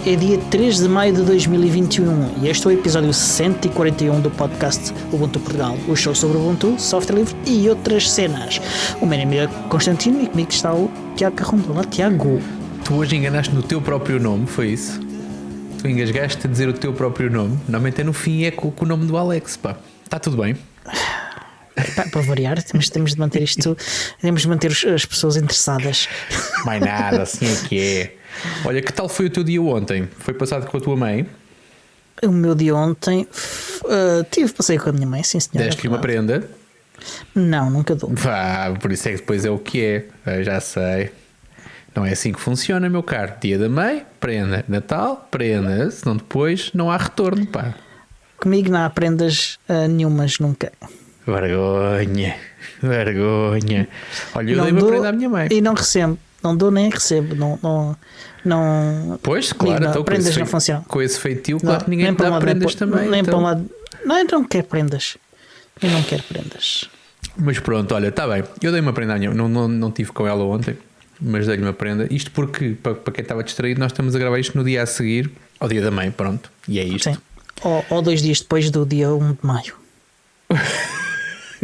é dia 3 de maio de 2021 e este é o episódio 141 do podcast Ubuntu Portugal, o show sobre Ubuntu, software livre e outras cenas. O meu nome é Constantino e comigo está o Tiago Carrão. Olá, Tiago. Tu hoje enganaste no teu próprio nome, foi isso? Tu engasgaste a dizer o teu próprio nome. Normalmente é no fim, é com o nome do Alex, pá. Está tudo bem? Para variar, temos de manter isto, temos de manter as pessoas interessadas. Mais nada, assim é que é. Olha, que tal foi o teu dia ontem? Foi passado com a tua mãe? O meu dia ontem passei com a minha mãe, sim senhora. Deste-lhe uma prenda? Não, nunca dou. Vá, por isso é que depois é o que é. Eu já sei. Não é assim que funciona, meu caro. Dia da mãe, prenda. Natal, prenda. Senão depois não há retorno, pá. Comigo não há prendas nenhumas, nunca. Vergonha. Olha, eu dei uma prenda à minha mãe. E não recebo. Não dou nem recebo. Não. Pois, claro. Não, então, prendas não funcionam. Com esse feitio, claro que ninguém te dá prendas também. Nem então. para um lado. Não, eu não quero prendas. Eu não quero prendas. Mas pronto, olha, está bem. Eu dei uma prenda à minha. Não tive com ela ontem, mas dei-lhe uma prenda. Isto porque, para quem estava distraído, nós estamos a gravar isto no dia a seguir ao dia da mãe, pronto. E é isto. Sim. Ou 2 dias depois do dia 1 de maio.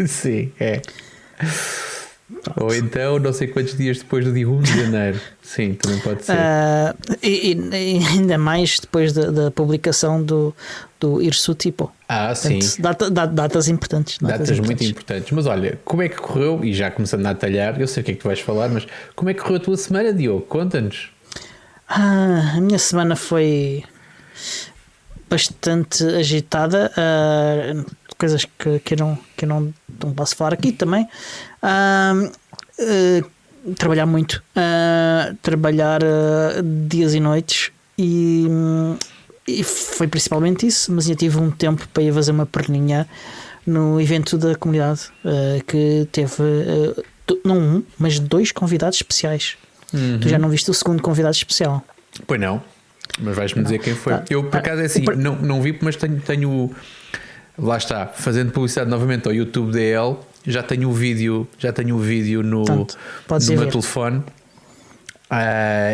Sim, é. Pronto. Ou então não sei quantos dias depois do dia 1 de janeiro. Sim, também pode ser. E ainda mais depois da publicação do Irsu-Tipo. Sim. Datas importantes. Datas muito importantes. Mas olha, como é que correu? E já começando a talhar, eu sei o que é que tu vais falar, mas como é que correu a tua semana, Diogo? Conta-nos. A minha semana foi bastante agitada. Coisas que eu não posso falar aqui também. Trabalhar muito, trabalhar dias e noites e foi principalmente isso, mas eu tive um tempo para ir fazer uma perninha no evento da comunidade que teve não um, mas 2 convidados especiais. Tu já não viste o segundo convidado especial? Pois não, mas vais-me dizer quem foi. Eu por acaso é assim, não vi, mas tenho lá está, fazendo publicidade novamente ao YouTube DL, já tenho o vídeo no meu telefone.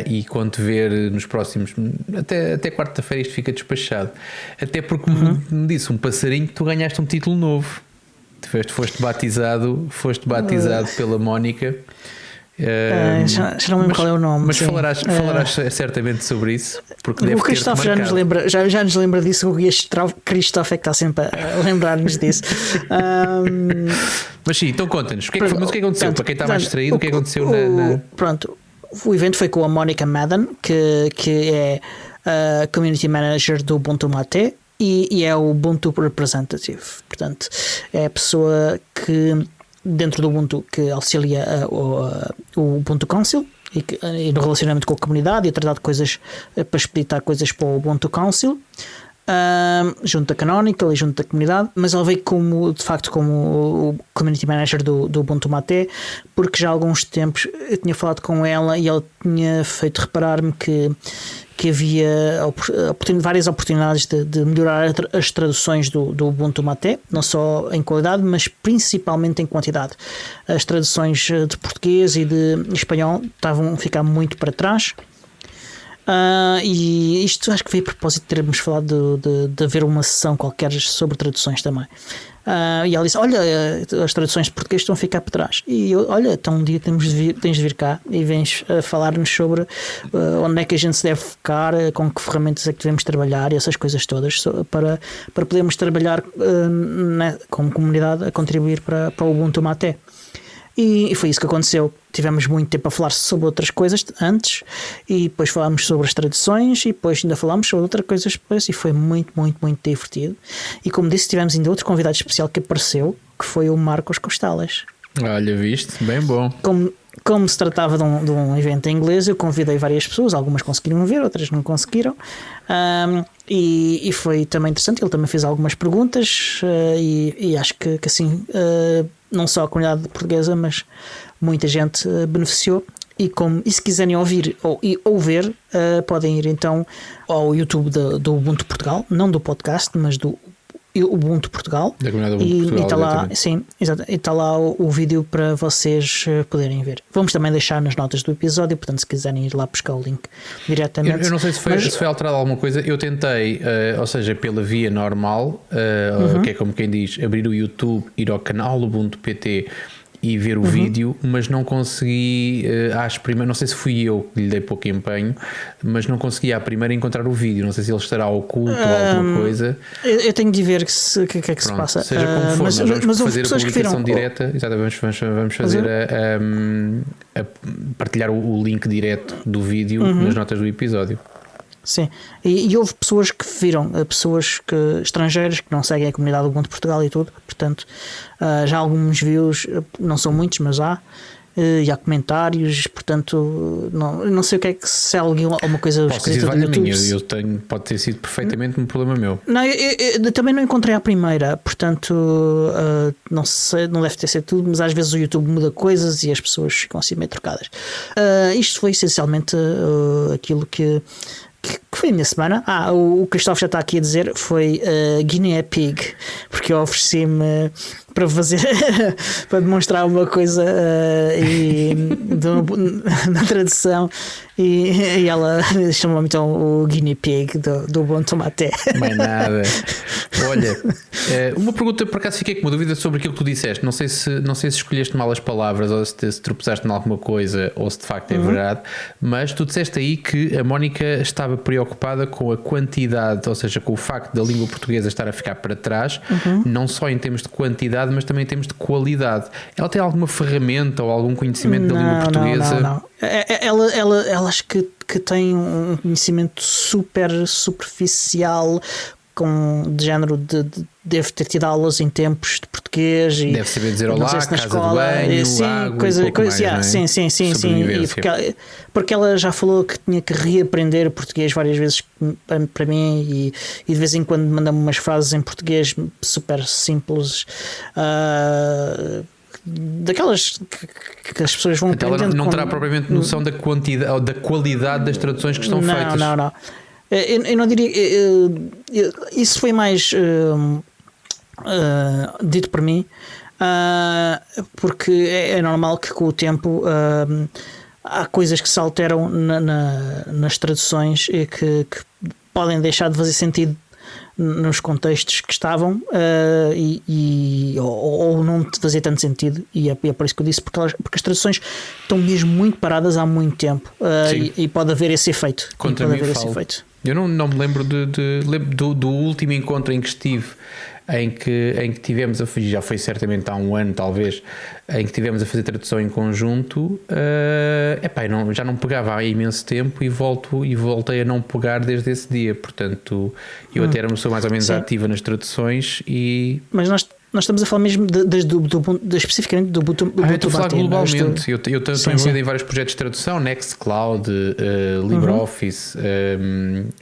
E quando te ver nos próximos, até quarta-feira isto fica despachado. Até porque me disse um passarinho que tu ganhaste um título novo. Foste batizado pela Mónica. Já não lembro qual é o nome. Mas falarás certamente sobre isso, porque deve o Christophe já nos lembra disso. O Christophe é que está sempre a lembrar-nos disso. Mas sim, então conta-nos o que aconteceu, para quem está mais distraído, o que aconteceu Pronto, o evento foi com a Monica Madden, que é a Community Manager do Ubuntu Mate e é o Ubuntu Representative. Portanto, é a pessoa que dentro do Ubuntu que auxilia o Ubuntu Council e no relacionamento com a comunidade e a tratar de coisas para expeditar coisas para o Ubuntu Council, junto da Canonical e junto da comunidade, mas ela veio de facto como o Community Manager do Ubuntu Mate, porque já há alguns tempos eu tinha falado com ela e ela tinha feito reparar-me que havia várias oportunidades de melhorar as traduções do Ubuntu Mate, não só em qualidade, mas principalmente em quantidade. As traduções de português e de espanhol estavam a ficar muito para trás. E isto acho que veio a propósito de termos falado de haver uma sessão qualquer sobre traduções também. E ela disse: olha, as traduções de português estão a ficar para trás. E eu: olha, então um dia tens de vir cá e vens falar-nos sobre onde é que a gente se deve focar, com que ferramentas é que devemos trabalhar e essas coisas todas, para podermos trabalhar como comunidade a contribuir para o Ubuntu Mate. E foi isso que aconteceu. Tivemos muito tempo a falar sobre outras coisas antes, e depois falámos sobre as traduções, e depois ainda falámos sobre outras coisas depois, e foi muito, muito, muito divertido. E como disse, tivemos ainda outro convidado especial que apareceu, que foi o Marcos Costales. Olha, viste? Bem bom. Como se tratava de um evento em inglês, eu convidei várias pessoas, algumas conseguiram ver, outras não conseguiram, e foi também interessante. Ele também fez algumas perguntas, e acho que assim, não só a comunidade portuguesa, mas muita gente beneficiou. E se quiserem ouvir ou ver, podem ir então ao YouTube do Ubuntu Portugal, não do podcast, mas do Ubuntu Portugal, da comunidade Ubuntu Portugal, e está lá, sim, exato, e está lá o vídeo para vocês poderem ver. Vamos também deixar nas notas do episódio, portanto, se quiserem ir lá buscar o link diretamente. Eu não sei se foi alterado alguma coisa. Eu tentei, ou seja, pela via normal, que é como quem diz, abrir o YouTube, ir ao canal Ubuntu PT e ver o vídeo, mas não consegui às primeiras, não sei se fui eu que lhe dei pouco empenho, mas não consegui à primeira encontrar o vídeo. Não sei se ele estará oculto ou alguma coisa. Eu tenho de ver o que é que se passa. Seja como for, mas vamos fazer a publicação viram, direta. Exatamente, vamos fazer a partilhar o link direto do vídeo nas notas do episódio. Sim, e houve pessoas que viram, estrangeiros que não seguem a comunidade do Ubuntu Portugal e tudo, portanto já há alguns views, não são muitos, mas há, e há comentários, portanto não sei o que é que, se há alguma coisa escrita do YouTube. Eu tenho, pode ter sido perfeitamente um problema meu. Não, eu também não encontrei a primeira, portanto não sei, não deve ter sido tudo, mas às vezes o YouTube muda coisas e as pessoas ficam assim meio trocadas. Isto foi essencialmente aquilo que foi a minha semana. O Cristóvão já está aqui a dizer, foi Guinea Pig, porque eu ofereci-me para fazer para demonstrar uma coisa na tradução e ela chamou-me então o Guinea Pig do Ubuntu Mate. Mais nada. Olha, uma pergunta, por acaso fiquei com uma dúvida sobre aquilo que tu disseste. Não sei se escolheste mal as palavras ou se tropeçaste em alguma coisa ou se de facto é verdade, mas tu disseste aí que a Mónica estava preocupada com a quantidade, ou seja, com o facto da língua portuguesa estar a ficar para trás, não só em termos de quantidade, mas também em termos de qualidade. Ela tem alguma ferramenta ou algum conhecimento da língua portuguesa? Não. Ela acho que tem um conhecimento super superficial, de género deve ter tido aulas em tempos de português e deve saber dizer olá, casa escola, de banho, sim, água, coisa, mais, é? sim. E porque ela já falou que tinha que reaprender português várias vezes para mim e de vez em quando manda-me umas frases em português super simples, daquelas que as pessoas vão aprendendo. Ela não terá propriamente noção da quantidade ou da qualidade das traduções que estão feitas. Não. Eu não diria. Isso foi mais dito por mim, porque é normal que com o tempo há coisas que se alteram nas traduções e que podem deixar de fazer sentido nos contextos que estavam ou não fazer tanto sentido, e é por isso que eu disse, porque as traduções estão mesmo muito paradas há muito tempo, e pode haver esse efeito. Eu não me lembro do último encontro em que estive, em que tivemos já foi certamente há um ano talvez, em que tivemos a fazer tradução em conjunto. Já não pegava há imenso tempo e voltei a não pegar desde esse dia, portanto eu até era uma pessoa mais ou menos ativa nas traduções. Mas nós estamos a falar mesmo especificamente do Ubuntu. Eu estou a falar globalmente. Eu estou envolvido em vários projetos de tradução: Nextcloud, LibreOffice,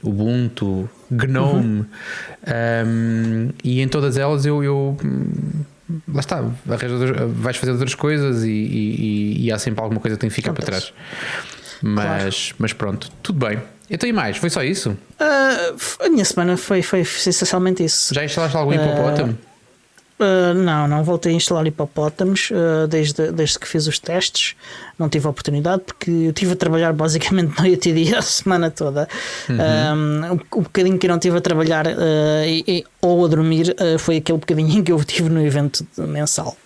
Ubuntu, GNOME, e em todas elas eu lá está, vais fazer outras coisas e há sempre alguma coisa que tem que ficar para trás. Mas pronto, tudo bem. Então e mais? Foi só isso? A minha semana foi essencialmente isso. Já instalaste algum hipopótamo? Não voltei a instalar hipopótamos desde que fiz os testes. Não tive a oportunidade porque eu estive a trabalhar basicamente noite e dia a semana toda. O bocadinho que eu não estive a trabalhar ou a dormir foi aquele bocadinho que eu tive no evento mensal.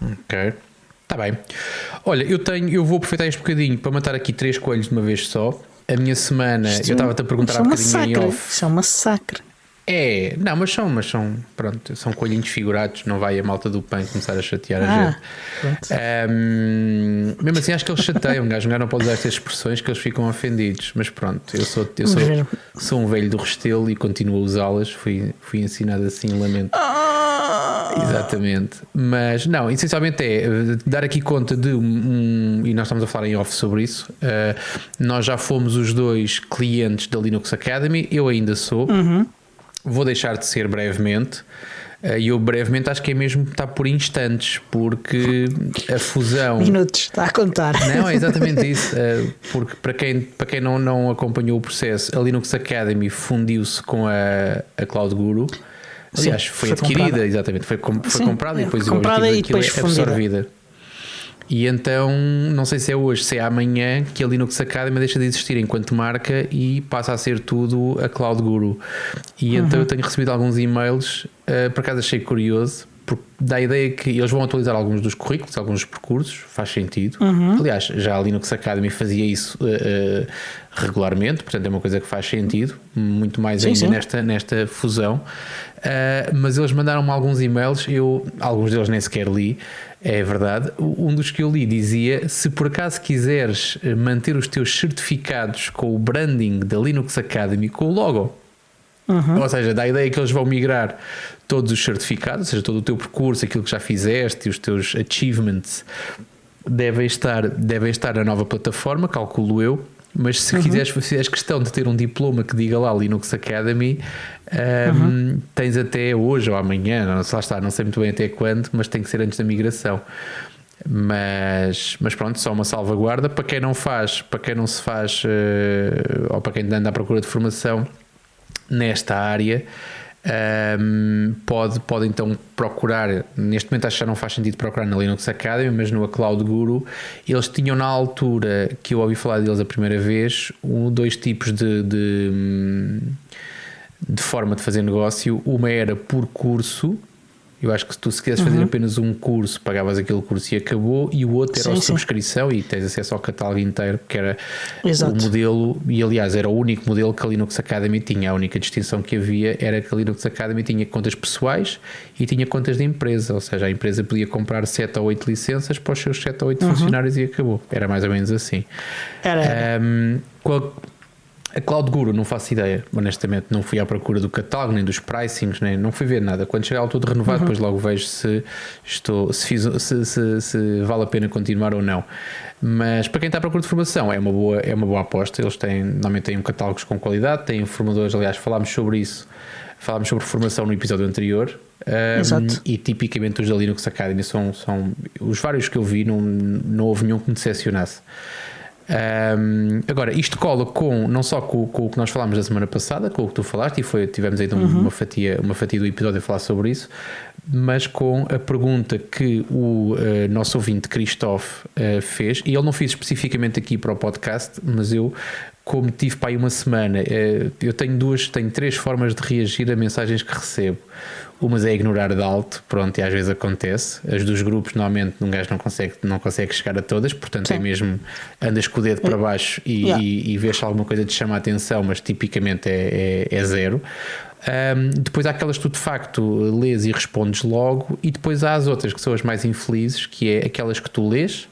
Ok, está bem. Olha, eu vou aproveitar este bocadinho para matar aqui 3 coelhos de uma vez só. A minha semana, eu estava-te a perguntar há um bocadinho em off. Isso é um massacre. Mas são coelhinhos figurados, não vai a malta do PAN começar a chatear a gente. Mesmo assim, acho que eles chateiam. Um gajo não pode usar estas expressões que eles ficam ofendidos. Mas pronto, eu sou um velho do Restelo e continuo a usá-las. Fui ensinado assim, lamento. Exatamente. Mas não, essencialmente é dar aqui conta de e nós estamos a falar em off sobre isso. Nós já fomos os 2 clientes da Linux Academy. Eu ainda sou. Vou deixar de ser brevemente. E eu brevemente acho que é mesmo está por instantes, porque a fusão. Minutos, está a contar. Não, é exatamente isso. Porque para quem não acompanhou o processo, a Linux Academy fundiu-se com a Cloud Guru. Aliás, Sim, foi adquirida, comprada. exatamente, foi comprada e depois comprada e aquilo depois é absorvida. E então, não sei se é hoje, se é amanhã, que a Linux Academy deixa de existir enquanto marca e passa a ser tudo a Cloud Guru. E então eu tenho recebido alguns e-mails, por acaso achei curioso, porque dá a ideia que eles vão atualizar alguns dos currículos, alguns dos percursos, faz sentido. Aliás, já a Linux Academy fazia isso regularmente, portanto é uma coisa que faz sentido, muito mais ainda nesta fusão. Mas eles mandaram-me alguns e-mails, alguns deles nem sequer li, é verdade. Um dos que eu li dizia: se por acaso quiseres manter os teus certificados com o branding da Linux Academy, com o logo, ou seja, dá a ideia que eles vão migrar todos os certificados, ou seja, todo o teu percurso, aquilo que já fizeste e os teus achievements devem estar na nova plataforma, calculo eu. Mas se fizeres questão de ter um diploma que diga lá Linux Academy, tens até hoje ou amanhã, não sei muito bem até quando, mas tem que ser antes da migração. Mas pronto, só uma salvaguarda para quem não se faz, ou para quem anda à procura de formação nesta área. Pode então procurar. Neste momento acho que já não faz sentido procurar na Linux Academy, mas no Cloud Guru eles tinham, na altura que eu ouvi falar deles a primeira vez, dois tipos de forma de fazer negócio. Uma era por curso. Eu acho que se tu quisesse fazer apenas um curso, pagavas aquele curso e acabou, e o outro era a subscrição e tens acesso ao catálogo inteiro, que era o modelo, e aliás era o único modelo que a Linux Academy tinha. A única distinção que havia era que a Linux Academy tinha contas pessoais e tinha contas de empresa, ou seja, a empresa podia comprar 7 ou 8 licenças para os seus 7 ou 8 funcionários e acabou. Era mais ou menos assim. A Cloud Guru não faço ideia, honestamente. Não fui à procura do catálogo, nem dos pricings, nem não fui ver nada. Quando chegar ao todo renovado, depois logo vejo se vale a pena continuar ou não. Mas para quem está à procura de formação, é uma boa aposta. Eles normalmente têm catálogos com qualidade, têm formadores. Aliás, falámos sobre isso. Falámos sobre formação no episódio anterior. E tipicamente os da Linux Academy são os vários que eu vi, não houve nenhum que me decepcionasse. Agora, isto cola não só com o que nós falámos da semana passada, com o que tu falaste, e tivemos aí uma fatia do episódio a falar sobre isso, mas com a pergunta que o nosso ouvinte Christophe fez, e ele não fez especificamente aqui para o podcast, mas eu, como tive para aí uma semana, eu tenho 3 formas de reagir a mensagens que recebo. Umas é ignorar de alto, pronto, e às vezes acontece. As dos grupos, normalmente, um gajo não consegue chegar a todas, portanto é mesmo, andas com o dedo para baixo e vês se alguma coisa te chama a atenção, mas tipicamente é zero. Depois há aquelas que tu de facto lês e respondes logo, e depois há as outras que são as mais infelizes, que é aquelas que tu lês,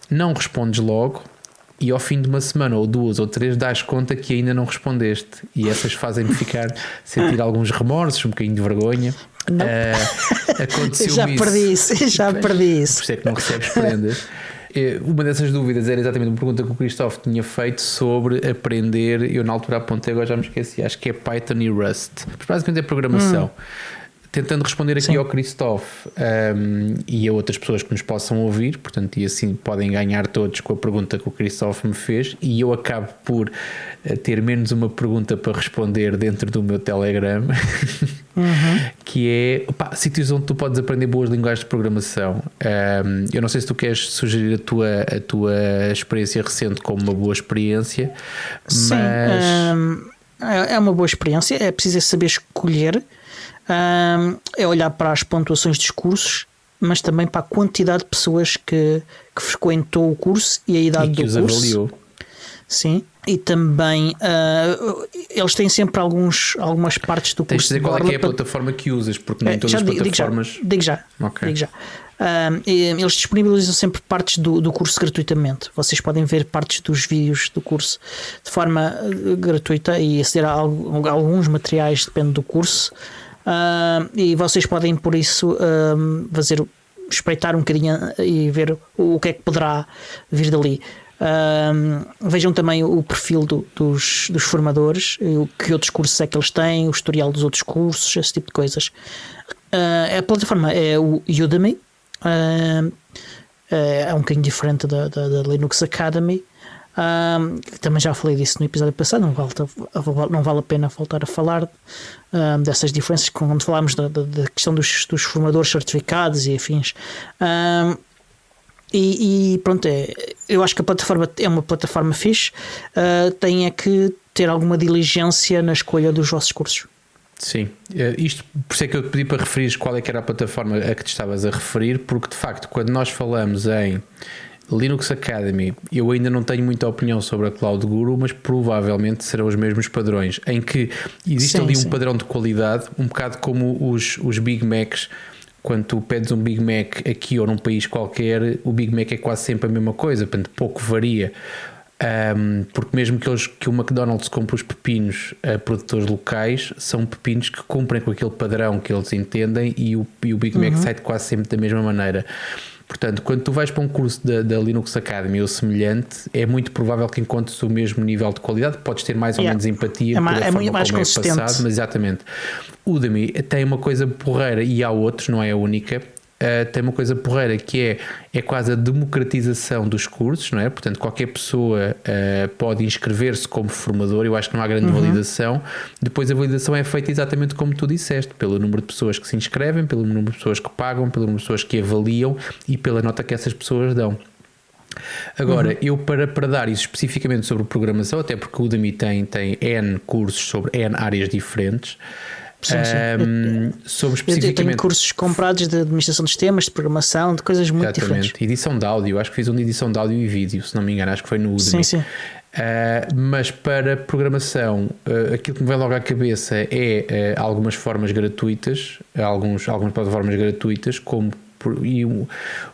não respondes logo, e ao fim de uma semana ou 2 ou 3 dás conta que ainda não respondeste, e essas fazem-me sentir alguns remorsos, um bocadinho de vergonha. Aconteceu já perdi isso. Por isso é que não recebes prendas. Uma dessas dúvidas era exatamente uma pergunta que o Christophe tinha feito sobre aprender. Eu na altura apontei, agora já me esqueci, acho que é Python e Rust, mas basicamente é programação. Tentando responder aqui ao Christophe e a outras pessoas que nos possam ouvir, portanto, e assim podem ganhar todos com a pergunta que o Christophe me fez, e eu acabo por ter menos uma pergunta para responder dentro do meu Telegram, que é sítios onde tu podes aprender boas linguagens de programação. Eu não sei se tu queres sugerir a tua experiência recente como uma boa experiência, mas é uma boa experiência, é preciso saber escolher. É olhar para as pontuações dos cursos, mas também para a quantidade de pessoas que frequentou o curso e a idade do curso. Avaliou. Sim, e também eles têm sempre algumas partes do curso. Tens de dizer qual é que é a plataforma que usas, porque nem todas as plataformas. Digo já. Eles disponibilizam sempre partes do curso gratuitamente. Vocês podem ver partes dos vídeos do curso de forma gratuita e aceder a alguns materiais, depende do curso. E vocês podem, por isso, espreitar um bocadinho e ver o que é que poderá vir dali. Vejam também o perfil dos formadores, que outros cursos é que eles têm, o historial dos outros cursos, esse tipo de coisas. A plataforma é o Udemy, é um bocadinho diferente da Linux Academy. Também já falei disso no episódio passado, não vale a pena voltar a falar dessas diferenças quando falámos da questão dos formadores certificados e afins. E pronto, eu acho que a plataforma é uma plataforma fixe, tem é que ter alguma diligência na escolha dos vossos cursos. Sim, isto por isso é que eu te pedi para referir qual é que era a plataforma a que te estavas a referir, porque de facto quando nós falamos em Linux Academy, eu ainda não tenho muita opinião sobre a Cloud Guru, mas provavelmente serão os mesmos padrões, em que existe ali um padrão de qualidade, um bocado como os Big Macs. Quando tu pedes um Big Mac aqui ou num país qualquer, o Big Mac é quase sempre a mesma coisa, portanto pouco varia. Porque mesmo que o McDonald's compre os pepinos a produtores locais, são pepinos que cumprem com aquele padrão que eles entendem, e o Big Mac sai quase sempre da mesma maneira. Portanto, quando tu vais para um curso da Linux Academy ou semelhante, é muito provável que encontres o mesmo nível de qualidade. Podes ter mais ou menos empatia é muito mais consistente. Passado, mas exatamente. Udemy tem uma coisa porreira, e há outros, não é a única. Tem uma coisa porreira que é quase a democratização dos cursos, não é? Portanto, qualquer pessoa pode inscrever-se como formador. Eu acho que não há grande validação. Depois a validação é feita exatamente como tu disseste, pelo número de pessoas que se inscrevem, pelo número de pessoas que pagam, pelo número de pessoas que avaliam e pela nota que essas pessoas dão. Agora, eu para dar isso especificamente sobre programação, até porque o Udemy tem N cursos sobre N áreas diferentes. Sim. Sobre especificamente... Eu tenho cursos comprados de administração de sistemas, de programação, de coisas muito diferentes. Edição de áudio, acho que fiz um de edição de áudio e vídeo, se não me engano, acho que foi no Udemy. Sim. Mas para programação, aquilo que me vem logo à cabeça é algumas formas gratuitas, algumas plataformas gratuitas, como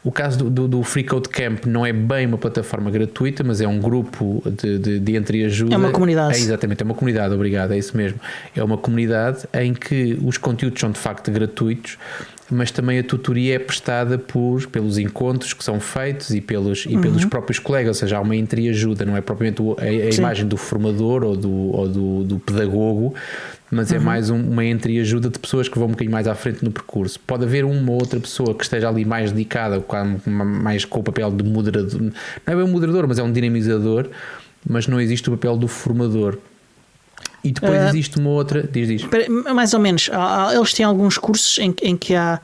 o caso do Free Code Camp não é bem uma plataforma gratuita, mas é um grupo de entreajuda. É uma comunidade. Exatamente, é uma comunidade, obrigado, é isso mesmo. É uma comunidade em que os conteúdos são de facto gratuitos, mas também a tutoria é prestada pelos encontros que são feitos e pelos próprios colegas, ou seja, há uma entreajuda, não é propriamente a imagem do formador ou do pedagogo, mas é mais uma entreajuda de pessoas que vão um bocadinho mais à frente no percurso. Pode haver uma ou outra pessoa que esteja ali mais dedicada, mais com o papel de moderador, não é bem um moderador, mas é um dinamizador, mas não existe o papel do formador. E depois existe uma outra... Diz. Mais ou menos. Eles têm alguns cursos em que há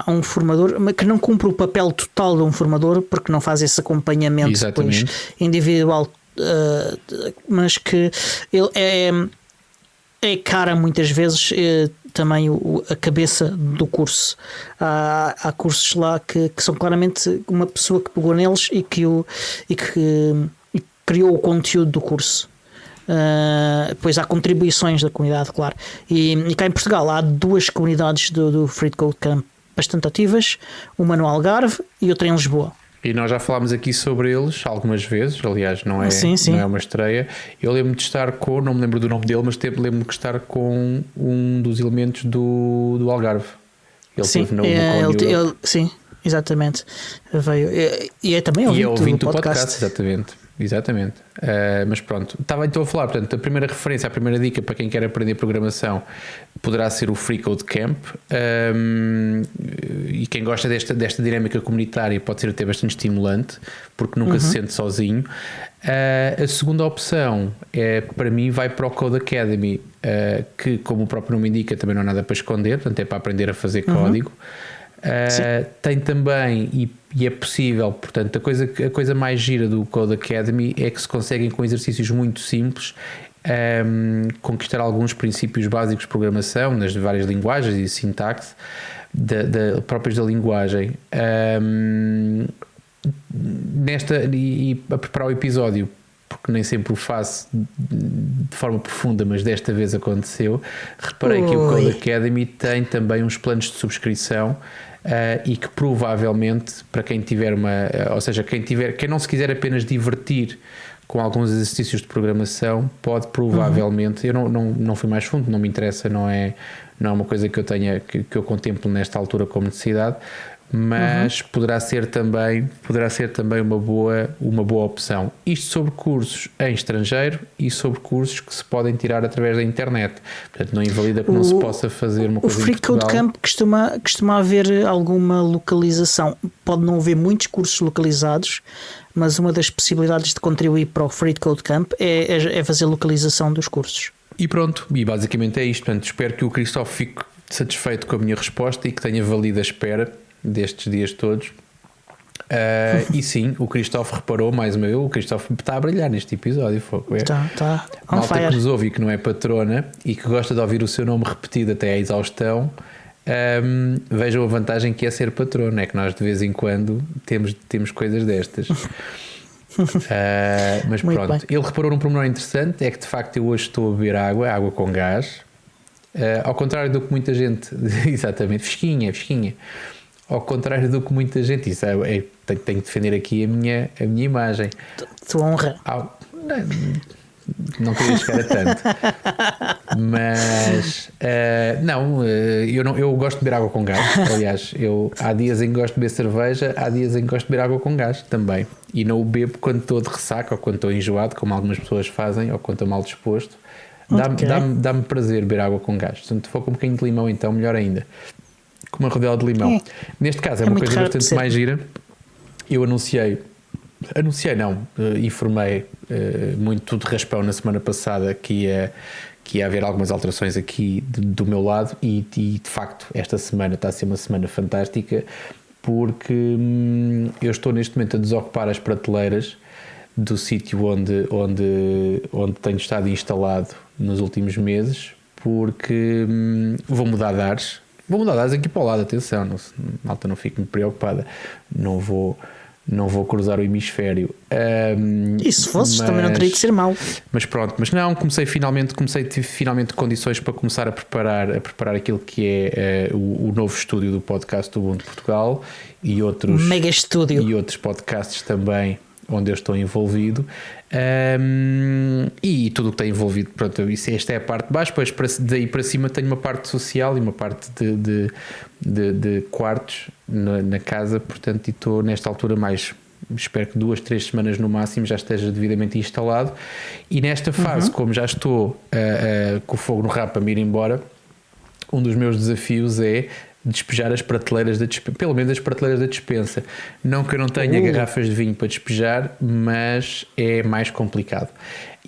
um formador que não cumpre o papel total de um formador, porque não faz esse acompanhamento depois individual, mas que ele é cara muitas vezes também a cabeça do curso. Há cursos lá que são claramente uma pessoa que pegou neles e que criou o conteúdo do curso. Depois há contribuições da comunidade, claro. E cá em Portugal há duas comunidades do Free Code Camp bastante ativas, uma no Algarve e outra em Lisboa. E nós já falámos aqui sobre eles algumas vezes, aliás, não é uma estreia. Eu lembro-me de estar não me lembro do nome dele, mas lembro-me de estar com um dos elementos do Algarve. Ele esteve no sim, exatamente. Veio, e é também ouvinte do podcast. Exatamente. Mas pronto, estava então a falar, portanto, a primeira referência, a primeira dica para quem quer aprender programação poderá ser o Free Code Camp, e quem gosta desta dinâmica comunitária pode ser até bastante estimulante, porque nunca se sente sozinho. A segunda opção para mim vai para o Code Academy, que, como o próprio nome indica, também não há nada para esconder, portanto é para aprender a fazer código. Tem também, e é possível, portanto, a coisa mais gira do Code Academy é que se conseguem, com exercícios muito simples, conquistar alguns princípios básicos de programação nas várias linguagens e sintaxe próprias da linguagem. E a preparar o episódio, porque nem sempre o faço de forma profunda, mas desta vez aconteceu, reparei que o Code Academy tem também uns planos de subscrição, e que provavelmente, para quem tiver ou seja, quem não se quiser apenas divertir com alguns exercícios de programação, pode provavelmente, eu não fui mais fundo, não me interessa, não é não é uma coisa que eu tenha, que eu contemplo nesta altura como necessidade, mas poderá ser também uma boa opção. Isto sobre cursos em estrangeiro e sobre cursos que se podem tirar através da internet. Portanto, não invalida que não se possa fazer uma coisa em Portugal. O Free Code Camp costuma haver alguma localização. Pode não haver muitos cursos localizados, mas uma das possibilidades de contribuir para o Free Code Camp é fazer localização dos cursos. E pronto, e basicamente é isto. Portanto, espero que o Cristóvão fique satisfeito com a minha resposta e que tenha valido a espera destes dias todos. E sim, o Cristóvão reparou, mais uma vez, o Cristóvão está a brilhar neste episódio. Tá. Malta que nos ouve e que não é patrona e que gosta de ouvir o seu nome repetido até à exaustão, vejam a vantagem que é ser patrona. É que nós de vez em quando temos coisas destas. Mas muito pronto, bem. ele reparou num pormenor interessante, é que de facto eu hoje estou a beber água com gás, ao contrário do que muita gente exatamente, fresquinha, ao contrário do que muita gente, isso tenho de defender aqui a minha imagem. Tua honra. Não queria chegar a tanto. Mas eu gosto de beber água com gás. Aliás, há dias em que gosto de beber cerveja, há dias em que gosto de beber água com gás também. E não o bebo quando estou de ressaca ou quando estou enjoado, como algumas pessoas fazem, ou quando estou mal disposto. Dá-me prazer beber água com gás. Se não for com um bocadinho de limão, então melhor ainda. Com uma rodela de limão. Neste caso é uma coisa bastante mais gira. Eu informei muito de raspão na semana passada que ia haver algumas alterações aqui do meu lado e de facto esta semana está a ser uma semana fantástica porque eu estou neste momento a desocupar as prateleiras do sítio onde tenho estado instalado nos últimos meses, porque vou mudar de ares. Vou mudar de ares aqui para o lado, atenção, malta, não fique muito preocupada, não vou cruzar o hemisfério. E se fosses, também não teria de ser mau. Mas pronto, tive finalmente condições para começar a preparar aquilo que é o novo estúdio do podcast do Ubuntu Portugal e outros mega estúdio e outros podcasts também onde eu estou envolvido, e tudo o que tem envolvido. Pronto, esta é a parte de baixo, depois daí para cima tenho uma parte social e uma parte de quartos na casa, portanto, e estou nesta altura mais, espero que 2-3 semanas no máximo já esteja devidamente instalado, e nesta fase, como já estou com o fogo no rabo para me ir embora, um dos meus desafios é despejar as prateleiras pelo menos as prateleiras da despensa. Não que eu não tenha garrafas de vinho para despejar, mas é mais complicado.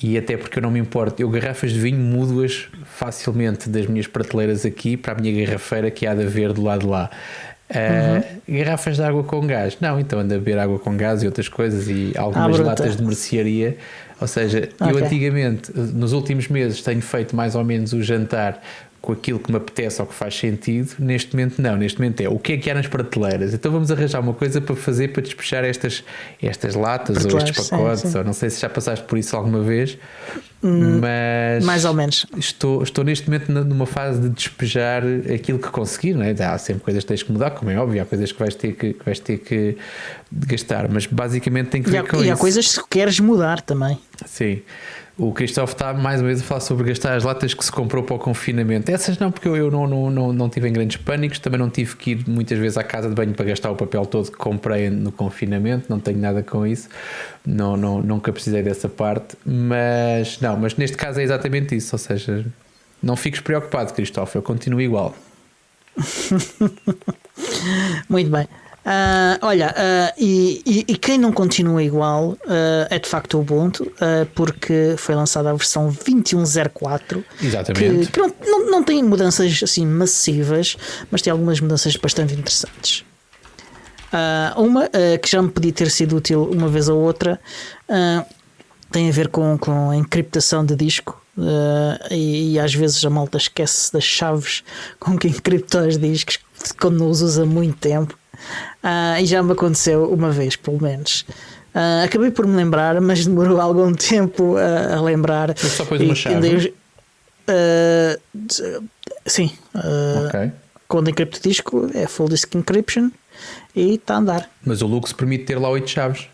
E até porque eu não me importo, eu garrafas de vinho mudo-as facilmente das minhas prateleiras aqui para a minha garrafeira que há de haver do lado de lá. Garrafas de água com gás, não, então ando a beber água com gás e outras coisas e algumas latas de mercearia. Ou seja, eu antigamente, nos últimos meses, tenho feito mais ou menos o jantar com aquilo que me apetece ou que faz sentido. Neste momento não, neste momento é o que é que há nas prateleiras, então vamos arranjar uma coisa para fazer para despejar estas latas ou estes pacotes, ou não sei se já passaste por isso alguma vez, mas mais ou menos estou neste momento numa fase de despejar aquilo que conseguir, não é? Há sempre coisas que tens que mudar, como é óbvio, há coisas que vais ter que gastar, mas basicamente tem que ver com isso. E há coisas que queres mudar também. Sim. O Cristóvão está mais uma vez a falar sobre gastar as latas que se comprou para o confinamento. Essas não, porque eu não tive em grandes pânicos. Também não tive que ir muitas vezes à casa de banho para gastar o papel todo que comprei no confinamento. Não tenho nada com isso. Nunca precisei dessa parte. Mas neste caso é exatamente isso. Ou seja, não fiques preocupado, Cristóvão. Eu continuo igual. Muito bem. E quem não continua igual é de facto o Ubuntu, porque foi lançada a versão 21.04. Exatamente. Que pronto, não tem mudanças assim massivas, mas tem algumas mudanças bastante interessantes. Uma que já me podia ter sido útil uma vez ou outra tem a ver com a encriptação de disco. E às vezes a malta esquece das chaves com que encripta os discos quando não os usa há muito tempo. E já me aconteceu uma vez, pelo menos. Acabei por me lembrar, mas demorou algum tempo a lembrar. Eu só pôs uma chave? Sim. Okay. Quando encripto o disco é full disk encryption e está a andar. Mas o Lux permite ter lá 8 chaves.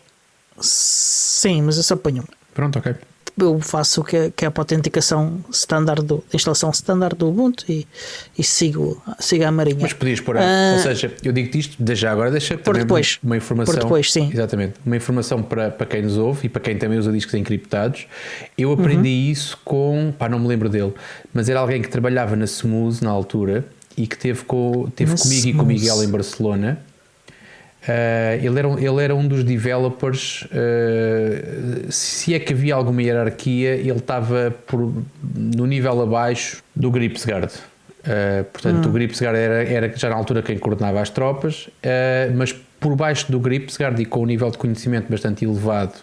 Sim, mas eu só ponho uma. Pronto, ok. eu faço que é a autenticação standard da instalação standard do Ubuntu e sigo a marinha. Mas podias pôr, ou seja, eu digo-te isto, já agora deixa também depois, uma informação. Depois, sim. Exatamente, uma informação para quem nos ouve e para quem também usa discos encriptados. Eu aprendi isso com, não me lembro dele, mas era alguém que trabalhava na Smooth na altura e que teve comigo e com o Miguel em Barcelona. Ele era um dos developers. Se é que havia alguma hierarquia, ele estava no nível abaixo do Gripsgard. Portanto, o Gripsgard era já na altura quem coordenava as tropas, mas por baixo do Gripsgard e com um nível de conhecimento bastante elevado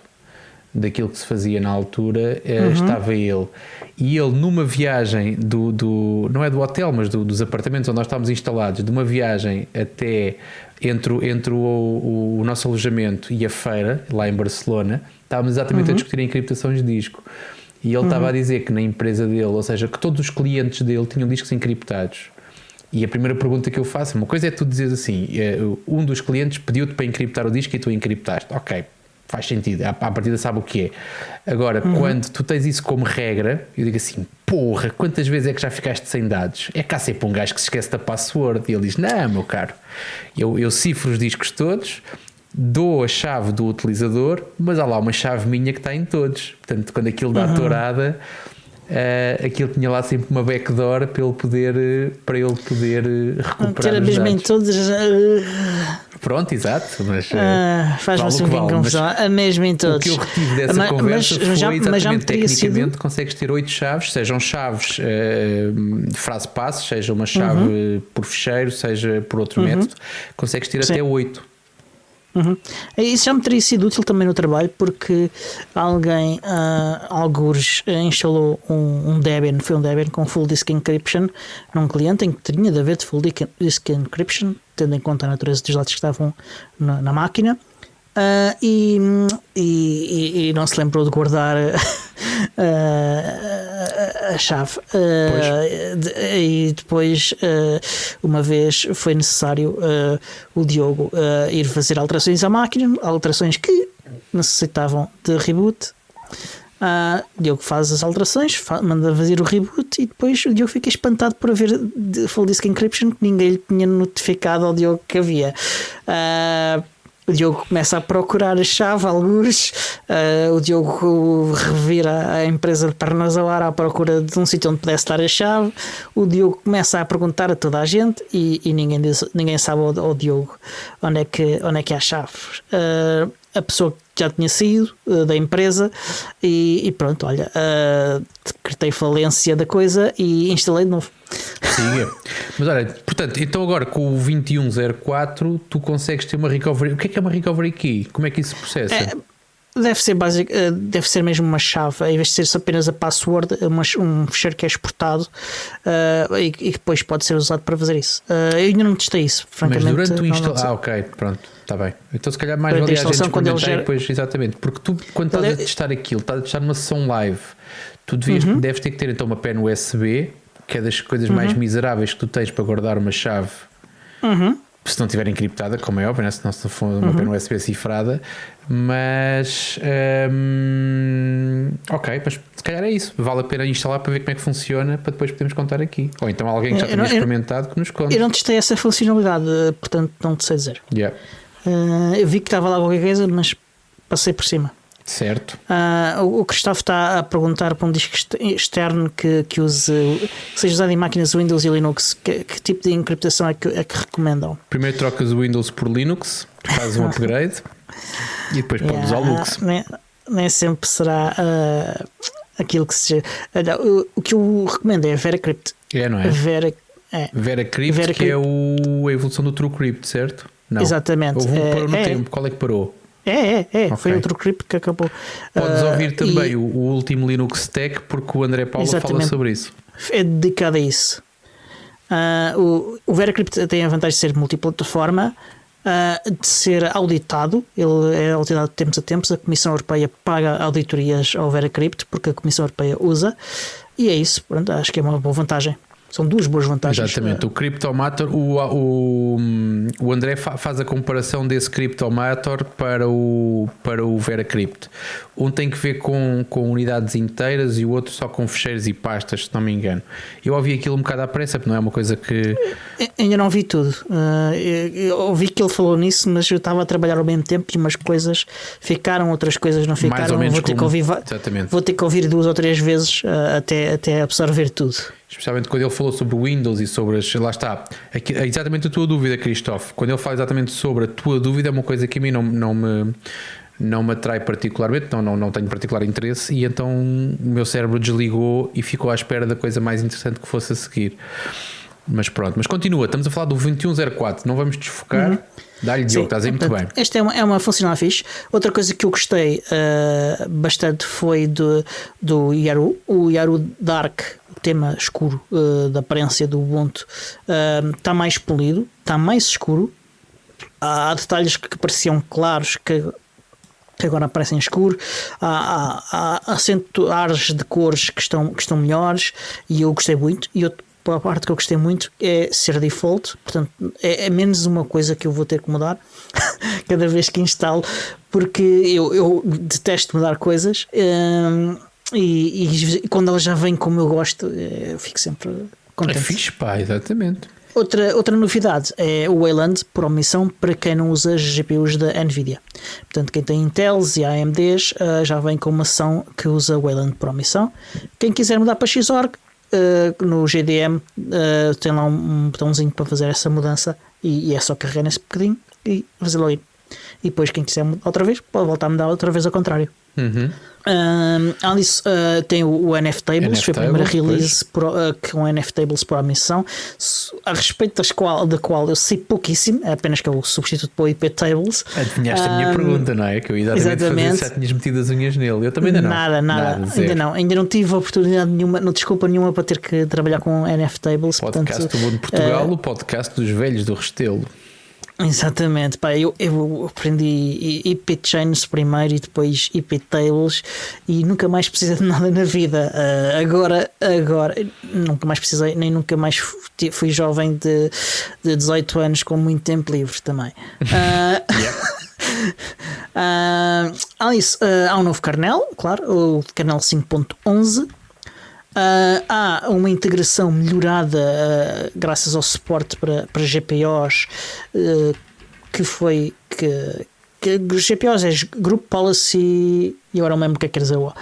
daquilo que se fazia na altura, estava ele. E ele, numa viagem não é do hotel, mas dos apartamentos onde nós estávamos instalados, de uma viagem até entre o nosso alojamento e a feira, lá em Barcelona, estávamos exatamente a discutir a encriptação de disco. E ele estava a dizer que na empresa dele, ou seja, que todos os clientes dele tinham discos encriptados. E a primeira pergunta que eu faço, uma coisa é tu dizeres assim, um dos clientes pediu-te para encriptar o disco e tu encriptaste. Ok, faz sentido, à partida sabe o que é. Agora, quando tu tens isso como regra, eu digo assim, porra, quantas vezes é que já ficaste sem dados? É cá sempre um gajo que se esquece da password. E ele diz, não, meu caro, eu cifro os discos todos, dou a chave do utilizador, mas há lá uma chave minha que está em todos. Portanto, quando aquilo dá tourada, aquilo tinha lá sempre uma backdoor para ele poder recuperar ter a mesma em todos. Pronto, exato, mas faz-me assim um bocadinho confusão. A mesma em todos. O que eu retive dessa conversa foi exatamente tecnicamente consegues ter 8 chaves, sejam chaves frase passe, seja uma chave por fecheiro, seja por outro método, consegues ter até 8. Isso já me teria sido útil também no trabalho, porque alguém, algures, instalou um Debian, foi um Debian com Full Disk Encryption num cliente em que tinha de haver de Full Disk Encryption, tendo em conta a natureza dos dados que estavam na máquina. E não se lembrou de guardar a chave. E depois, uma vez, foi necessário o Diogo ir fazer alterações à máquina, alterações que necessitavam de reboot. Diogo faz as alterações, manda fazer o reboot e depois o Diogo fica espantado por haver Full Disk Encryption que ninguém lhe tinha notificado ao Diogo que havia. O Diogo começa a procurar a chave, algures. O Diogo revira a empresa de Parnasoara à procura de um sítio onde pudesse estar a chave. O Diogo começa a perguntar a toda a gente e ninguém sabe ao Diogo onde é que há chave. A pessoa que já tinha saído da empresa e pronto, olha, decretei falência da coisa e instalei de novo. Siga. Mas olha, portanto, então agora com o 2104 tu consegues ter uma recovery. O que é uma recovery key? Como é que isso se processa? Deve ser básico, deve ser mesmo uma chave, em vez de ser apenas a password, um fecheiro que é exportado e depois pode ser usado para fazer isso. Eu ainda não testei isso, francamente. Mas durante o instalação. Ok, pronto, está bem. Então se calhar mais valia a gente experimentar depois, exatamente. Porque tu, quando estás a testar aquilo, estás a testar numa sessão live, tu deves ter que ter então uma pen USB, que é das coisas mais miseráveis que tu tens para guardar uma chave. Se não estiver encriptada, como é óbvio, né? Se não for uma pen USB cifrada, mas ok, mas se calhar é isso, vale a pena instalar para ver como é que funciona, para depois podermos contar aqui, ou então alguém que já tenha experimentado que nos conte. Eu não testei essa funcionalidade, portanto não te sei dizer. Eu vi que estava lá qualquer coisa, mas passei por cima. Certo. O Cristóvão está a perguntar para um disco externo que seja usado em máquinas Windows e Linux, que tipo de encriptação é que recomendam? Primeiro trocas o Windows por Linux, fazes um upgrade e depois podes usar o Lux. Nem sempre será aquilo que se... O que eu recomendo é a VeraCrypt. Não é? VeraCrypt, que é a evolução do TrueCrypt, certo? Não. Exatamente. Parou no tempo. Qual é que parou? Okay. Foi outro TrueCrypt que acabou. Podes ouvir também o último Linux Tech, porque o André Paulo fala sobre isso. É dedicado a isso. O VeraCrypt tem a vantagem de ser multiplataforma, de ser auditado. Ele é auditado de tempos a tempos. A Comissão Europeia paga auditorias ao VeraCrypt porque a Comissão Europeia usa, e é isso. Pronto, acho que é uma boa vantagem. São duas boas vantagens. Exatamente, o Cryptomator, o André faz a comparação desse Cryptomator para o VeraCrypt. Um tem que ver com unidades inteiras e o outro só com fecheiros e pastas, se não me engano. Eu ouvi aquilo um bocado à pressa, porque não é uma coisa que... Ainda não vi tudo. Eu ouvi que ele falou nisso, mas eu estava a trabalhar ao mesmo tempo e umas coisas ficaram, outras coisas não ficaram. Mais ou menos vou ter que ouvir 2 ou 3 vezes até absorver tudo. Especialmente quando ele falou sobre o Windows e sobre as... Lá está. Aqui, é exatamente a tua dúvida, Cristóvão. Quando ele fala exatamente sobre a tua dúvida, é uma coisa que a mim não me atrai particularmente, não tenho particular interesse, e então o meu cérebro desligou e ficou à espera da coisa mais interessante que fosse a seguir. Mas pronto, mas continua, estamos a falar do 2104, não vamos desfocar. Dá-lhe, Diogo, estás aí muito bem. Esta é uma funcional fixe. Outra coisa que eu gostei bastante foi do Yaru. O Yaru Dark, o tema escuro da aparência do Ubuntu, está mais polido, está mais escuro. Há detalhes que pareciam claros que agora aparecem escuro. Há acentuares de cores que estão melhores, e eu gostei muito. E a parte que eu gostei muito é ser default, portanto é menos uma coisa que eu vou ter que mudar cada vez que instalo, porque eu detesto mudar coisas, e quando ela já vem como eu gosto, eu fico sempre contente. É fixe, pá, exatamente. Outra novidade é o Wayland por omissão para quem não usa as GPUs da Nvidia. Portanto, quem tem Intels e AMDs já vem com uma ação que usa o Wayland por omissão. Quem quiser mudar para Xorg, no GDM tem lá um botãozinho para fazer essa mudança, e é só carregar nesse bocadinho e fazer login. E depois quem quiser mudar outra vez pode voltar a mudar outra vez ao contrário. Além disso, tem o NFTables, foi a primeira release com NFTables por omissão, a respeito da qual eu sei pouquíssimo, é apenas que é o substituto para o IP-Tables. Adivinhaste a minha pergunta, não é? Que eu ia exatamente fazer se tinhas metido as unhas nele. Eu também ainda não. Ainda não tive oportunidade nenhuma, não desculpa nenhuma para ter que trabalhar com NFTables. Podcast do Ubuntu Portugal, o podcast dos velhos do Restelo. Exatamente, pá, eu aprendi IP Chains primeiro e depois IP Tables, e nunca mais precisei de nada na vida. Agora nunca mais precisei, nem nunca mais fui jovem de 18 anos com muito tempo livre também. Além disso, há um novo kernel, claro, o kernel 5.11. Há uma integração melhorada graças ao suporte para GPOs, que GPOs é Group Policy, e agora não lembro o que é que quer dizer o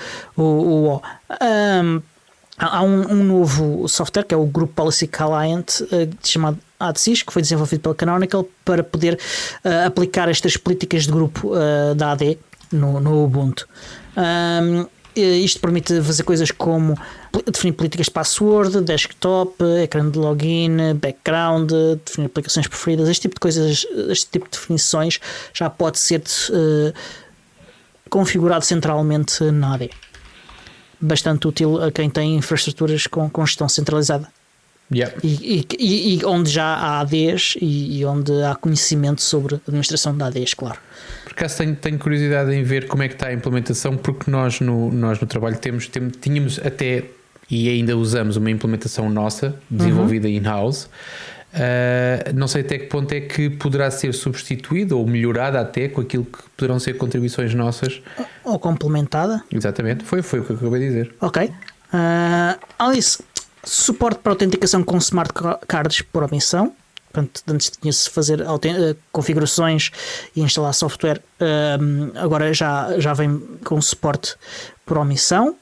há um novo software que é o Group Policy Client, chamado ADSYS, que foi desenvolvido pela Canonical para poder aplicar estas políticas de grupo da AD no Ubuntu. Isto permite fazer coisas como definir políticas de password, desktop, ecrã de login, background, definir aplicações preferidas. Este tipo de coisas, este tipo de definições já pode ser configurado centralmente na AD. Bastante útil a quem tem infraestruturas com gestão centralizada. E onde já há ADs e onde há conhecimento sobre a administração de ADs, claro. Por acaso tenho curiosidade em ver como é que está a implementação, porque nós no trabalho tínhamos até, e ainda usamos, uma implementação nossa, desenvolvida in-house. Não sei até que ponto é que poderá ser substituída ou melhorada até com aquilo que poderão ser contribuições nossas. Ou complementada. Exatamente, foi o que eu acabei de dizer. Ok. Alice, suporte para autenticação com smart cards por omissão. Portanto, antes tinha-se de fazer configurações e instalar software, agora já vem com suporte por omissão.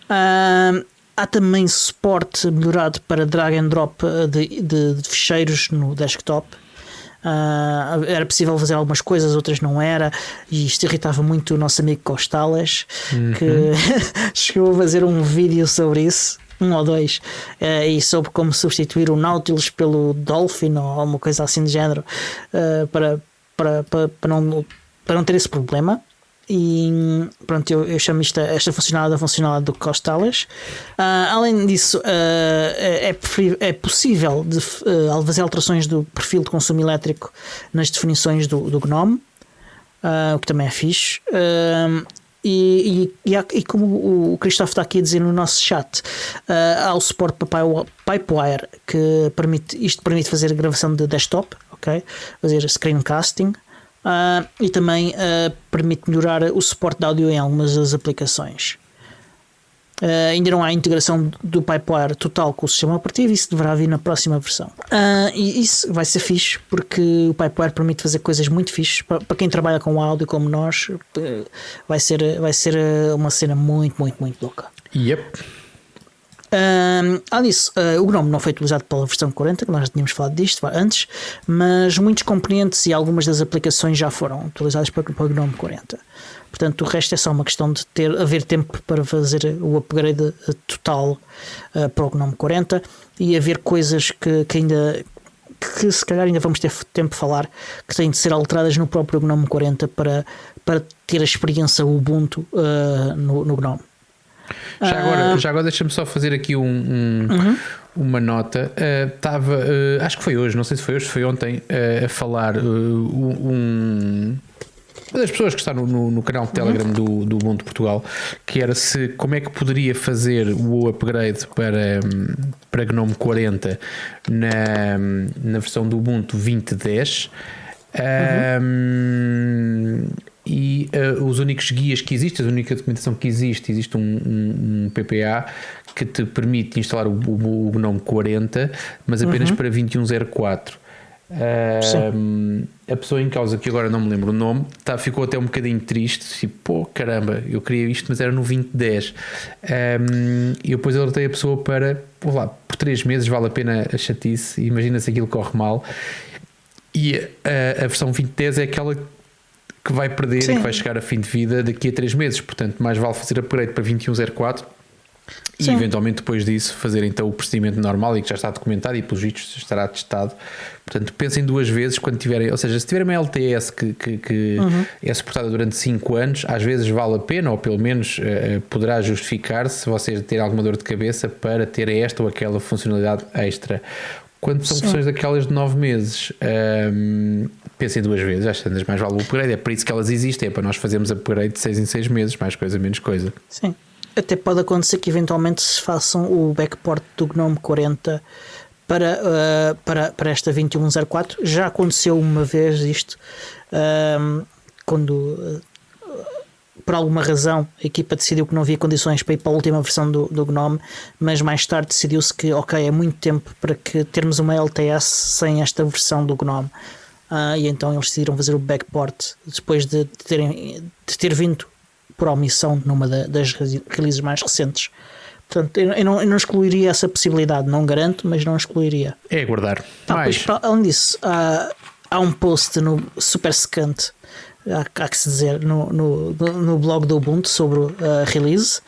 Há também suporte melhorado para drag and drop de ficheiros no desktop. Era possível fazer algumas coisas, outras não era, e isto irritava muito o nosso amigo Costales, que chegou a fazer um vídeo sobre isso, 1 ou 2, e sobre como substituir o Nautilus pelo Dolphin ou alguma coisa assim de género, para não ter esse problema. E pronto, eu chamo esta funcionalidade do Costales. Além disso, é possível fazer alterações do perfil de consumo elétrico nas definições do GNOME, o que também é fixe. E como o Cristóvão está aqui a dizer no nosso chat, há o suporte para Pipewire, que permite fazer a gravação de desktop, okay? Fazer screencasting, e também permite melhorar o suporte de áudio em algumas das aplicações. Ainda não há integração do Pipewire total com o sistema operativo, isso deverá vir na próxima versão. E isso vai ser fixe, porque o Pipewire permite fazer coisas muito fixes para quem trabalha com áudio como nós. Vai ser uma cena muito, muito, muito louca. Yep. Além disso, o GNOME não foi utilizado pela versão 40, que nós já tínhamos falado disto antes, mas muitos componentes e algumas das aplicações já foram utilizadas para o GNOME 40. Portanto, o resto é só uma questão de haver tempo para fazer o upgrade total para o GNOME 40 e haver coisas que se calhar ainda vamos ter tempo de falar, que têm de ser alteradas no próprio GNOME 40 para ter a experiência Ubuntu no GNOME. Já agora deixa-me só fazer aqui uma nota. Acho que foi hoje, não sei se foi hoje, foi ontem, a falar uma das pessoas que está no canal de Telegram do Ubuntu Portugal, que era como é que poderia fazer o upgrade para GNOME 40 na versão do Ubuntu 20.10. E os únicos guias que existem, a única documentação que existe um PPA que te permite instalar o GNOME 40, mas apenas para 21.04. A pessoa em causa, que agora não me lembro o nome, ficou até um bocadinho triste, tipo, pô, caramba, eu queria isto, mas era no 2010. E eu depois alertei a pessoa para, por 3 meses vale a pena a chatice, imagina se aquilo corre mal. E a versão 2010 é aquela que vai perder e que vai chegar a fim de vida daqui a 3 meses, portanto mais vale fazer upgrade para 21.04 e eventualmente depois disso fazer então o procedimento normal e que já está documentado e pelos vistos estará testado. Portanto, pensem 2 vezes quando tiverem, ou seja, se tiverem uma LTS que é suportada durante 5 anos, às vezes vale a pena, ou pelo menos poderá justificar-se se vocês terem alguma dor de cabeça para ter esta ou aquela funcionalidade extra. Quando são versões daquelas de 9 meses, pensem 2 vezes, às vezes mais vale o upgrade, é para isso que elas existem, é para nós fazermos upgrade de 6 em 6 meses, mais coisa, menos coisa. Sim, até pode acontecer que eventualmente se façam o backport do GNOME 40 para esta 21.04. Já aconteceu uma vez isto, quando por alguma razão a equipa decidiu que não havia condições para ir para a última versão do GNOME, mas mais tarde decidiu-se que é muito tempo para termos uma LTS sem esta versão do GNOME, e então eles decidiram fazer o backport depois de ter vindo por omissão numa das releases mais recentes. Portanto, eu não excluiria essa possibilidade, não garanto, mas não excluiria. É aguardar. Além disso, há um post no Super Secant, há que se dizer, no blog do Ubuntu sobre a release,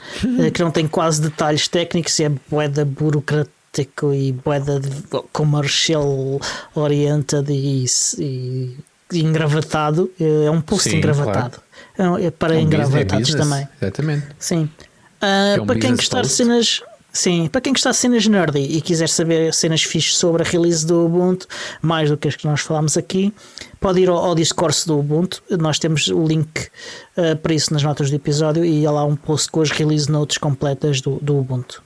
que não tem quase detalhes técnicos, é bué burocrático e bué commercial oriented e engravatado. É um post engravatado. Claro. É para engravatados também. Exatamente. Sim. Para quem gostar de cenas. Sim, para quem gostar de cenas nerdy e quiser saber cenas fixes sobre a release do Ubuntu, mais do que as que nós falámos aqui, pode ir ao discurso do Ubuntu. Nós temos o link para isso nas notas do episódio e há lá um post com as release notes completas do Ubuntu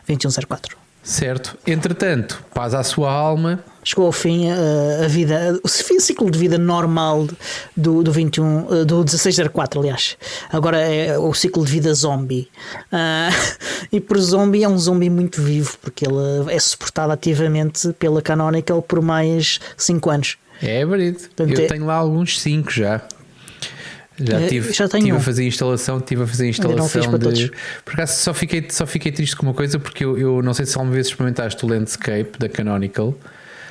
21.04. Certo. Entretanto, paz à sua alma. Chegou ao fim a vida, o ciclo de vida normal do 16.04, aliás. Agora é o ciclo de vida zombie. E por zombie é um zombie muito vivo, porque ele é suportado ativamente pela Canonical por mais 5 anos. É verdade. Eu tenho lá alguns 5 já. Estive a fazer instalação de... Por acaso só fiquei triste com uma coisa, porque eu não sei se alguma vez experimentaste o Landscape da Canonical.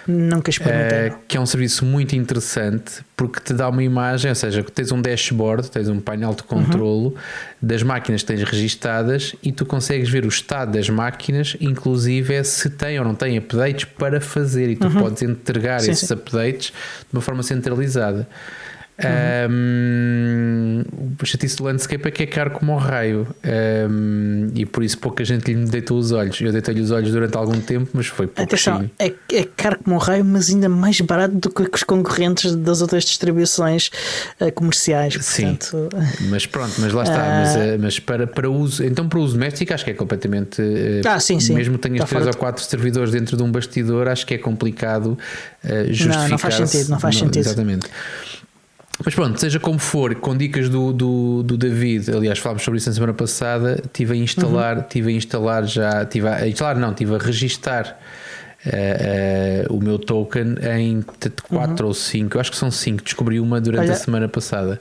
Nunca experimentei. Que é um serviço muito interessante, porque te dá uma imagem, ou seja, tens um dashboard, tens um painel de controlo das máquinas que tens registadas e tu consegues ver o estado das máquinas, inclusive se tem ou não tem updates para fazer, e tu podes entregar esses updates de uma forma centralizada. O chatice do Landscape é que é caro como o raio, e por isso pouca gente lhe deitou os olhos. Eu deitei-lhe os olhos durante algum tempo, mas foi pouco. Atenção, é caro como o raio, mas ainda mais barato do que os concorrentes das outras distribuições comerciais. Portanto, sim, mas lá está. Mas para uso, então para uso doméstico acho que é completamente sim. Mesmo que tenhas 3 ou 4 servidores dentro de um bastidor, acho que é complicado justificar. Não faz sentido, não faz sentido. Exatamente. Mas pronto, seja como for, com dicas do David, aliás, falámos sobre isso na semana passada, estive a registar o meu token em 4 ou 5, eu acho que são 5, descobri uma durante a semana passada.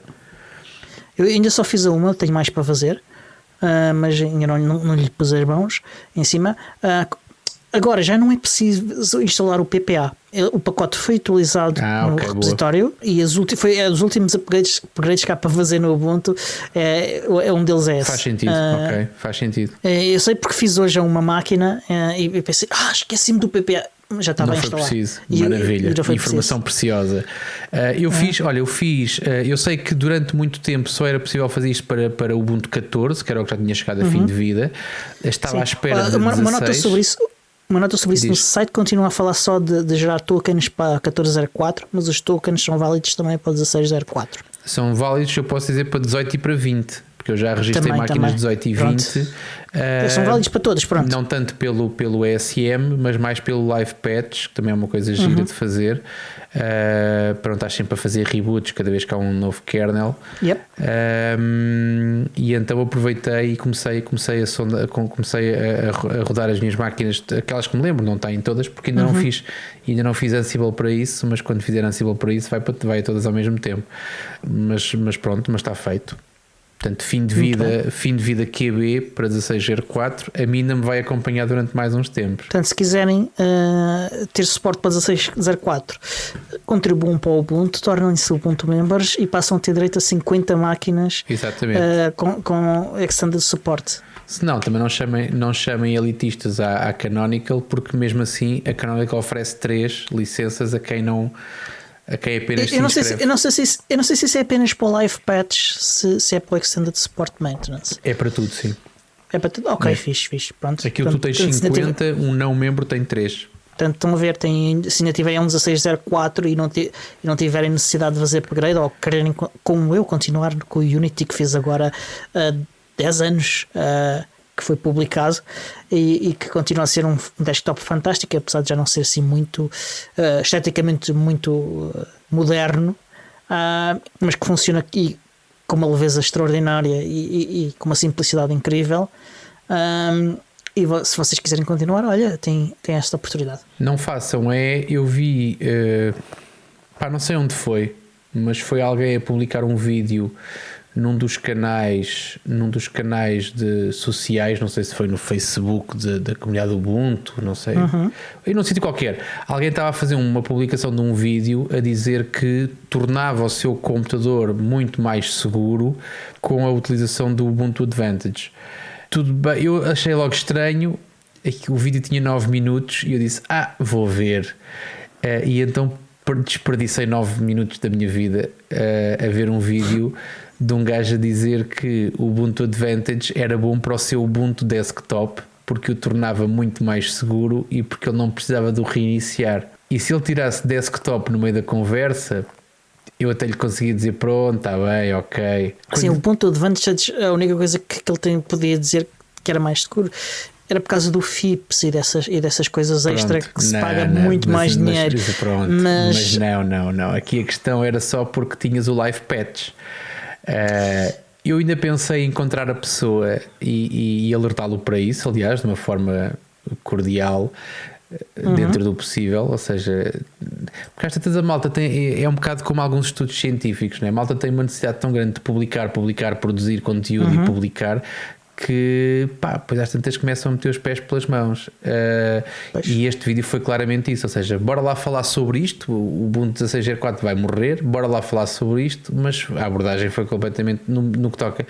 Eu ainda só fiz uma, tenho mais para fazer, mas ainda não lhe pus as mãos em cima. Agora já não é preciso instalar o PPA. O pacote foi atualizado no repositório, boa. E os últimos upgrades que há para fazer no Ubuntu, um deles é esse. Faz sentido, faz sentido. Eu sei porque fiz hoje uma máquina e pensei, esqueci-me do PPA. Já estava a instalar. Não foi preciso, maravilha, informação preciosa. Eu sei que durante muito tempo só era possível fazer isto para o Ubuntu 14, que era o que já tinha chegado a fim de vida. Estava à espera de 16. Uma nota sobre isso no site continua a falar só de gerar tokens para 14.04, mas os tokens são válidos também para 16.04. São válidos, eu posso dizer, para 18 e para 20, porque eu já registrei máquinas 18 e 20. São válidos para todos, pronto. Não tanto pelo ESM, mas mais pelo Live Patch, que também é uma coisa gira de fazer. Pronto, estás sempre a fazer reboots cada vez que há um novo kernel. Yep. E então aproveitei e comecei a rodar as minhas máquinas, aquelas que me lembro, não têm todas, porque ainda não fiz Ansible para isso, mas quando fizer Ansible para isso vai a todas ao mesmo tempo. Mas pronto, mas está feito. Portanto, fim de vida QB para 16.04, a mim ainda me vai acompanhar durante mais uns tempos. Portanto, se quiserem ter suporte para 16.04, contribuam para o Ubuntu, tornem-se Ubuntu Members e passam a ter direito a 50 máquinas. Exatamente. Com Extended Support. Se não, também não chamem elitistas à Canonical, porque mesmo assim a Canonical oferece 3 licenças a quem apenas eu não sei se isso é apenas para o Live Patch, se é para o Extended Support Maintenance. É para tudo, sim. É para tudo? Ok, fixe. Pronto. Aquilo tu tens 50, um não membro tem 3. Portanto, estão a ver, se ainda tiverem um 16.04 e não tiverem necessidade de fazer upgrade, ou quererem, como eu, continuar com o Unity que fiz agora há 10 anos, que foi publicado e que continua a ser um desktop fantástico, apesar de já não ser assim muito esteticamente muito moderno, mas que funciona aqui com uma leveza extraordinária e com uma simplicidade incrível. E se vocês quiserem continuar, olha, tem esta oportunidade. Não façam, eu vi, não sei onde foi, mas foi alguém a publicar um vídeo num dos canais sociais, não sei se foi no Facebook da comunidade Ubuntu, não sei, em um sítio qualquer, alguém estava a fazer uma publicação de um vídeo a dizer que tornava o seu computador muito mais seguro com a utilização do Ubuntu Advantage. Tudo bem, eu achei logo estranho, o vídeo tinha 9 minutos e eu disse, vou ver, e então desperdicei 9 minutos da minha vida a ver um vídeo de um gajo a dizer que o Ubuntu Advantage era bom para o seu Ubuntu Desktop porque o tornava muito mais seguro e porque ele não precisava de o reiniciar. E se ele tirasse desktop no meio da conversa, eu até lhe conseguia dizer pronto, está bem, ok. Sim, o Ubuntu Advantage, a única coisa que ele podia dizer que era mais seguro era por causa do FIPS e dessas coisas extra que se paga muito mais dinheiro. Mas não. Aqui a questão era só porque tinhas o Live Patch. Eu ainda pensei em encontrar a pessoa e alertá-lo para isso, aliás, de uma forma cordial, dentro do possível. Ou seja, porque às vezes a malta é um bocado como alguns estudos científicos, né? A malta tem uma necessidade tão grande de publicar, produzir conteúdo e publicar, que depois às tantas começam a meter os pés pelas mãos. E este vídeo foi claramente isso, ou seja, bora lá falar sobre isto, o Ubuntu 16.04 vai morrer, bora lá falar sobre isto, mas a abordagem foi completamente no que toca.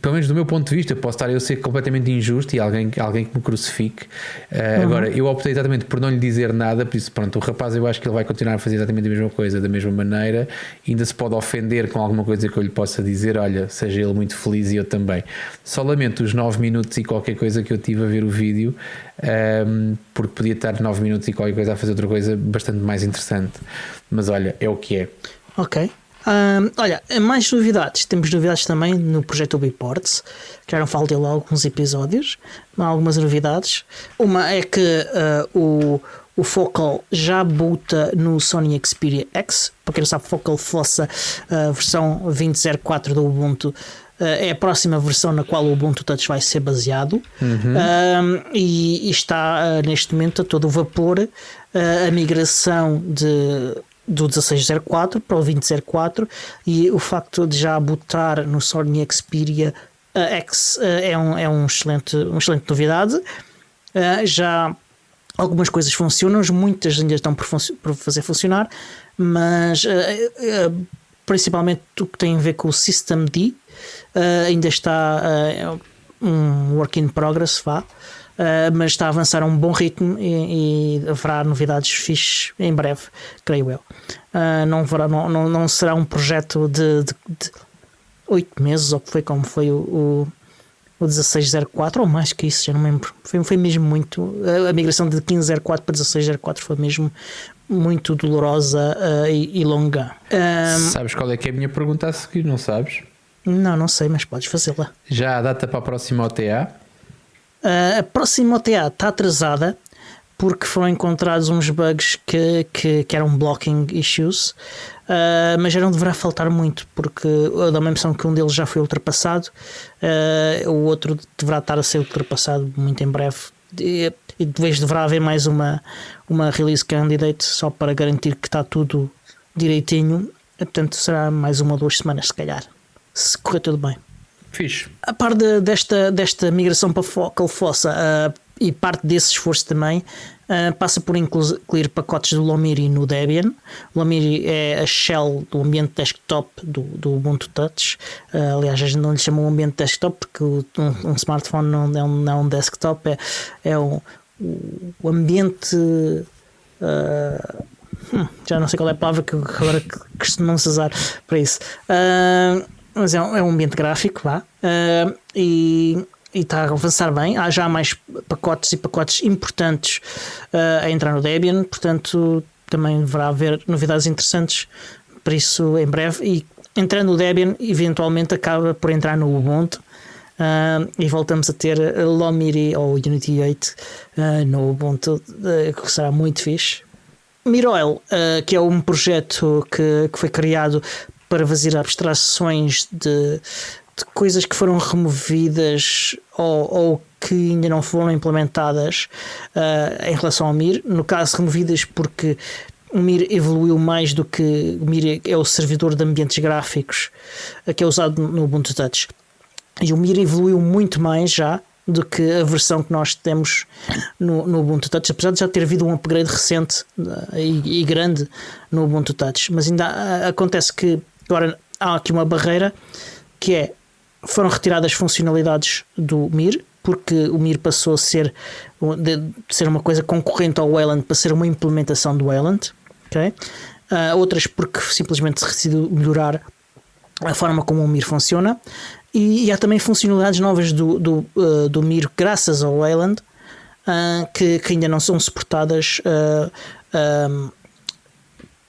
pelo menos do meu ponto de vista, posso estar eu a ser completamente injusto e alguém que me crucifique. Agora, eu optei exatamente por não lhe dizer nada, por isso, pronto, o rapaz eu acho que ele vai continuar a fazer exatamente a mesma coisa, da mesma maneira, ainda se pode ofender com alguma coisa que eu lhe possa dizer, olha, seja ele muito feliz e eu também. Só lamento os 9 minutos e qualquer coisa que eu tive a ver o vídeo, porque podia estar 9 minutos e qualquer coisa a fazer outra coisa bastante mais interessante. Mas olha, é o que é. Ok. Olha, mais novidades. Temos novidades também no projeto Ubiports. Já não falei lá alguns episódios. Há algumas novidades. Uma é que o Focal já boota no Sony Xperia X. Para quem não sabe, Focal Fossa, a versão 20.04 do Ubuntu, é a próxima versão na qual o Ubuntu Touch vai ser baseado. E está neste momento a todo o vapor a migração do 16.04 para o 20.04, e o facto de já botar no Sony Xperia X é uma excelente novidade. Já algumas coisas funcionam, muitas ainda estão por fazer funcionar, mas principalmente o que tem a ver com o Systemd ainda está um work in progress, mas está a avançar a um bom ritmo e haverá novidades fixes em breve, creio eu. Não será um projeto de 8 meses, ou que foi como foi o 16.04, ou mais que isso, já não me lembro. Foi mesmo muito. A migração de 15.04 para 16.04 foi mesmo muito dolorosa e longa. Sabes qual é que é a minha pergunta a seguir? Não sabes? Não sei, mas podes fazê-la. Já a data para a próxima OTA? A próxima OTA está atrasada porque foram encontrados uns bugs que eram blocking issues, mas já não deverá faltar muito, porque dá uma impressão que um deles já foi ultrapassado, o outro deverá estar a ser ultrapassado muito em breve, e depois deverá haver mais uma release candidate só para garantir que está tudo direitinho. Portanto, será mais 1 ou 2 semanas, se calhar, se correr tudo bem. Fixe. A par desta migração para Focal Fossa, e parte desse esforço também passa por incluir pacotes do Lomiri no Debian. O Lomiri é a shell do ambiente desktop do Ubuntu Touch. Aliás, a gente não lhe chama um ambiente desktop porque um smartphone não é um desktop, é o ambiente. Já não sei qual é a palavra que agora costumamos usar para isso. Mas é um ambiente gráfico, e está a avançar bem. Há já mais pacotes importantes a entrar no Debian, portanto também deverá haver novidades interessantes para isso em breve. E entrando no Debian, eventualmente acaba por entrar no Ubuntu, e voltamos a ter Lomiri ou Unity 8 no Ubuntu, que será muito fixe. Miroil, que é um projeto que foi criado para fazer abstrações de coisas que foram removidas ou que ainda não foram implementadas em relação ao Mir. No caso, removidas porque o Mir evoluiu mais do que o Mir é o servidor de ambientes gráficos que é usado no Ubuntu Touch, e o Mir evoluiu muito mais já do que a versão que nós temos no Ubuntu Touch, apesar de já ter havido um upgrade recente e grande no Ubuntu Touch. Mas ainda acontece que agora há aqui uma barreira, que foram retiradas funcionalidades do Mir, porque o Mir passou a ser uma coisa concorrente ao Wayland para ser uma implementação do Wayland, okay? Outras porque simplesmente se decidiu melhorar a forma como o Mir funciona, e há também funcionalidades novas do Mir graças ao Wayland, que ainda não são suportadas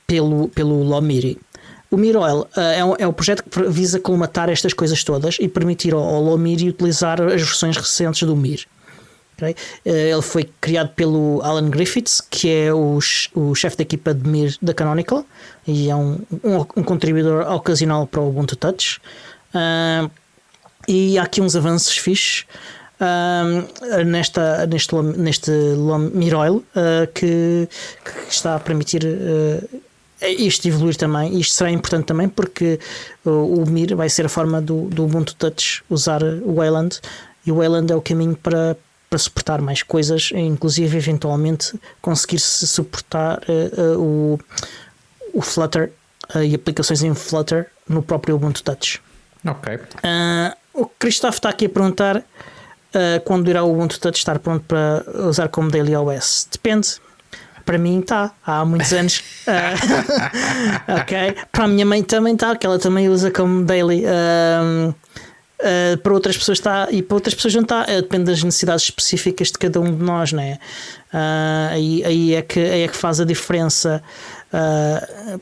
pelo Lomiri. O Miroil é um projeto que visa colmatar estas coisas todas e permitir ao Lomiri utilizar as versões recentes do Mir. Okay? Ele foi criado pelo Alan Griffiths, que é o chefe da equipa de Mir da Canonical, e é um contribuidor ocasional para o Ubuntu Touch. E há aqui uns avanços fixes neste Miroil, que está a permitir isto evoluir também. Isto será importante também porque o Mir vai ser a forma do Ubuntu Touch usar o Wayland, e o Wayland é o caminho para suportar mais coisas, inclusive eventualmente conseguir-se suportar o Flutter e aplicações em Flutter no próprio Ubuntu Touch. Ok. O Cristóvão está aqui a perguntar quando irá o Ubuntu Touch estar pronto para usar como Daily OS. Depende. Para mim está, há muitos anos. Ok. Para a minha mãe também está, que ela também usa como Daily. Para outras pessoas está e para outras pessoas não está. Depende das necessidades específicas de cada um de nós, né? Aí é que faz a diferença.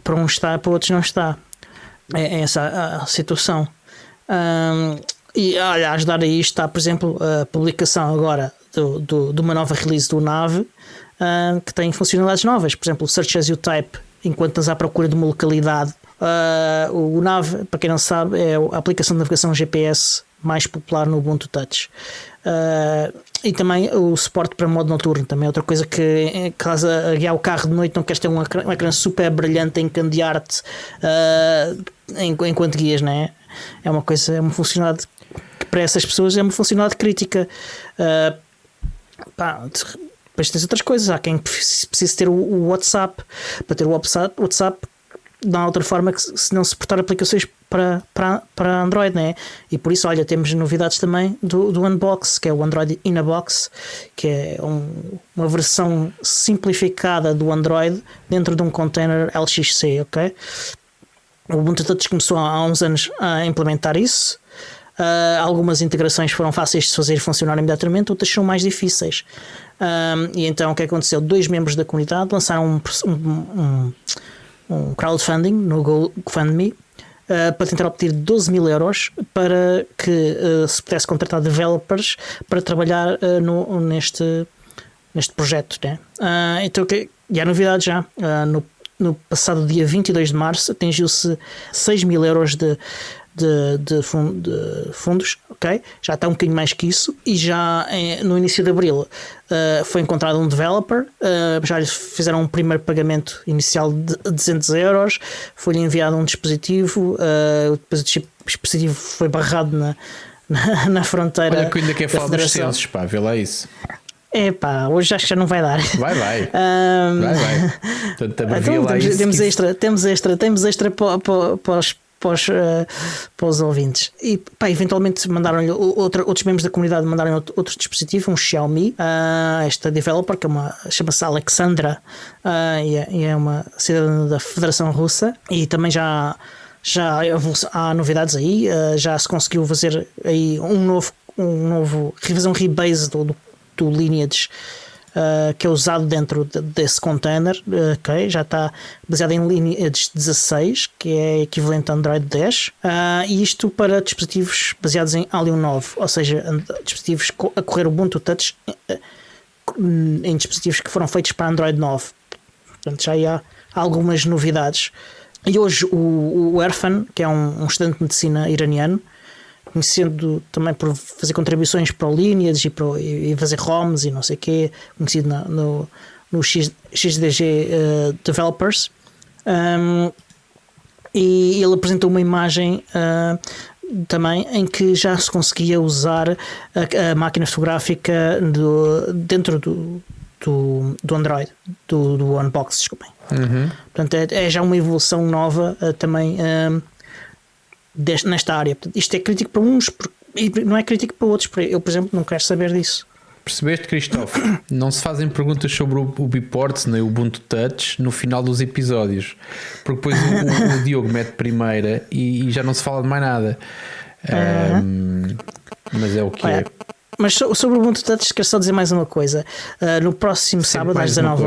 Para uns está, para outros não está. É essa a situação. E olha, a ajudar a isto está, por exemplo, a publicação agora de uma nova release do Nave, que tem funcionalidades novas. Por exemplo, o Search as You Type, enquanto estás à procura de uma localidade. O Nave, para quem não sabe, é a aplicação de navegação GPS mais popular no Ubuntu Touch. E também o suporte para modo noturno, também é outra coisa que, caso a guiar o carro de noite, não queres ter um ecrã super brilhante a encandear-te enquanto guias, não é? É uma funcionalidade que para essas pessoas é uma funcionalidade crítica. Depois tens outras coisas. Há quem precise ter o WhatsApp. Para ter o WhatsApp não há outra forma que se não suportar aplicações para Android, né? E por isso, olha, temos novidades também do Unbox, que é o Android in a Box, que é uma versão simplificada do Android dentro de um container LXC, ok? O Ubuntu Touch começou há uns anos a implementar isso. Algumas integrações foram fáceis de fazer funcionar imediatamente, outras são mais difíceis. E então o que aconteceu? 2 membros da comunidade lançaram um crowdfunding no GoFundMe para tentar obter 12 mil euros para que se pudesse contratar developers para trabalhar neste projeto, né? Então, e há novidade já. No passado dia 22 de março atingiu-se 6 mil euros de fundos, ok? Já está um bocadinho mais que isso. E já no início de abril foi encontrado um developer, já lhe fizeram um primeiro pagamento inicial de 200 euros, foi-lhe enviado um dispositivo, depois o dispositivo foi barrado na fronteira. Olha que ainda quer falar dos censos, pá, vê lá isso. Hoje acho que já não vai dar. Vai. Vai. Então, temos extra para os ouvintes. E eventualmente mandaram-lhe outros membros da comunidade, mandaram outro dispositivo, um Xiaomi, esta developer, que chama-se Alexandra, e é uma cidadã da Federação Russa. E também já há novidades aí. Já se conseguiu fazer aí um novo revisão rebase do Lineage, que é usado dentro desse container, okay? Já está baseado em Lineage 16, que é equivalente a Android 10, e isto para dispositivos baseados em Alio 9, ou seja, dispositivos a correr Ubuntu Touch em dispositivos que foram feitos para Android 9. Portanto, já há algumas novidades. E hoje o Erfan, que é um estudante de medicina iraniano, conhecido também por fazer contribuições para o Lineage e fazer ROMs e não sei o quê, conhecido no XDG Developers, e ele apresentou uma imagem também em que já se conseguia usar a máquina fotográfica dentro do Android, do Unbox, desculpem. Portanto, é já uma evolução nova também nesta área. Isto é crítico para uns e não é crítico para outros. Eu, por exemplo, não quero saber disso. Percebeste, Cristóvão? Não se fazem perguntas sobre o Biports nem o Ubuntu Touch no final dos episódios, porque depois o Diogo mete primeira e já não se fala de mais nada. Mas é o que é. Mas sobre o Ubuntu Touch, quero só dizer mais uma coisa. No próximo sábado, às 19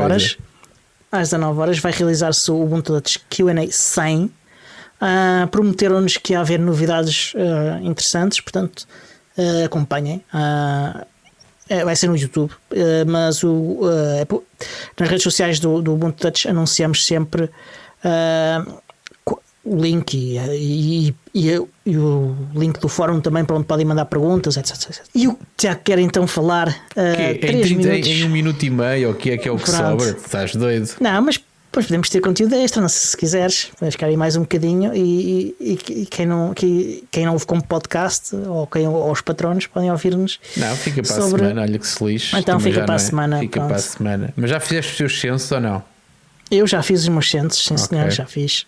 horas, vai realizar-se o Ubuntu Touch Q&A 100. Prometeram-nos que ia haver novidades interessantes, portanto acompanhem. Vai ser no YouTube, mas nas redes sociais do Ubuntu Touch anunciamos sempre o link e o link do fórum também, para onde podem mandar perguntas, etc. E o já quero então falar 3 minutos. Em 1 minuto e meio, o que é o que sobra? Estás doido? Não, mas depois podemos ter conteúdo extra, não sei, se quiseres, podemos ficar aí mais um bocadinho e quem não ouve como podcast ou os patronos podem ouvir-nos. Não, fica para a semana, olha que se lixe. Então fica para a semana. Fica para a semana. Mas já fizeste os teus censos ou não? Eu já fiz os meus censos, sim senhor, já fiz.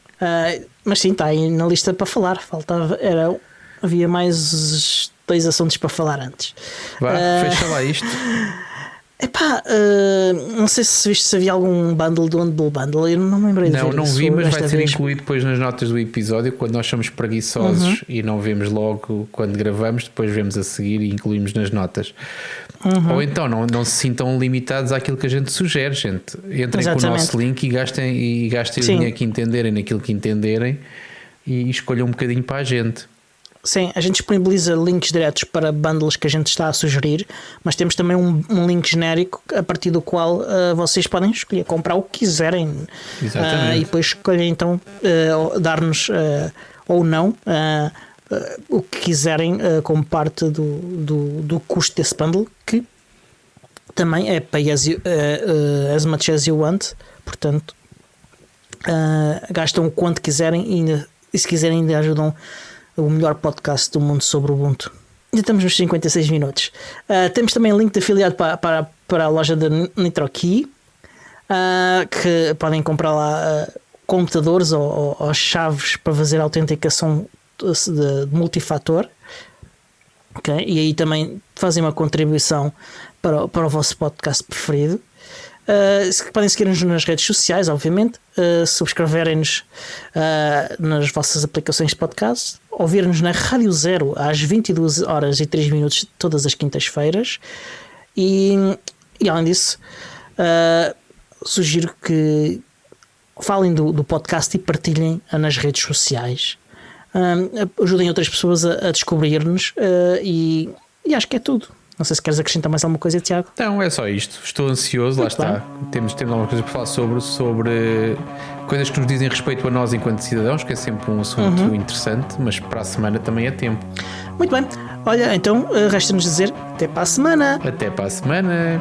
Mas sim, está aí na lista para falar. Faltava, era havia mais 2 assuntos para falar antes. Vá, fecha lá isto. Epá, não sei se viste se havia algum bundle do Humble Bundle. Eu não me lembrei de ver. Não vi, mas vai ser vez. incluído depois nas notas do episódio. Quando nós somos preguiçosos e não vemos logo quando gravamos, depois vemos a seguir e incluímos nas notas. Ou então não se sintam limitados àquilo que a gente sugere, gente. Entrem com o nosso link e gastem o dinheiro que entenderem naquilo que entenderem e escolham um bocadinho para a gente. Sim, a gente disponibiliza links diretos para bundles que a gente está a sugerir, mas temos também um link genérico a partir do qual vocês podem escolher comprar o que quiserem. E depois escolhem então dar-nos ou não o que quiserem como parte do custo desse bundle, que também é pay as much as you want, portanto gastam o quanto quiserem e se quiserem ainda ajudam o melhor podcast do mundo sobre o Ubuntu. Já estamos nos 56 minutos. Temos também link de afiliado para a loja da NitroKey, que podem comprar lá computadores ou chaves para fazer autenticação de multifator. Okay? E aí também fazem uma contribuição para o vosso podcast preferido. Podem seguir-nos nas redes sociais, obviamente, subscreverem-nos nas vossas aplicações de podcast, ouvir-nos na Rádio Zero às 22 horas e 3 minutos todas as quintas-feiras e além disso sugiro que falem do podcast e partilhem nas redes sociais, ajudem outras pessoas a descobrir-nos e acho que é tudo. Não sei se queres acrescentar mais alguma coisa, Tiago. Não, é só isto. Estou ansioso, muito lá bem. Está. Temos alguma coisa para falar sobre coisas que nos dizem respeito a nós enquanto cidadãos, que é sempre um assunto interessante, mas para a semana também é tempo. Muito bem. Olha, então resta-nos dizer até para a semana. Até para a semana.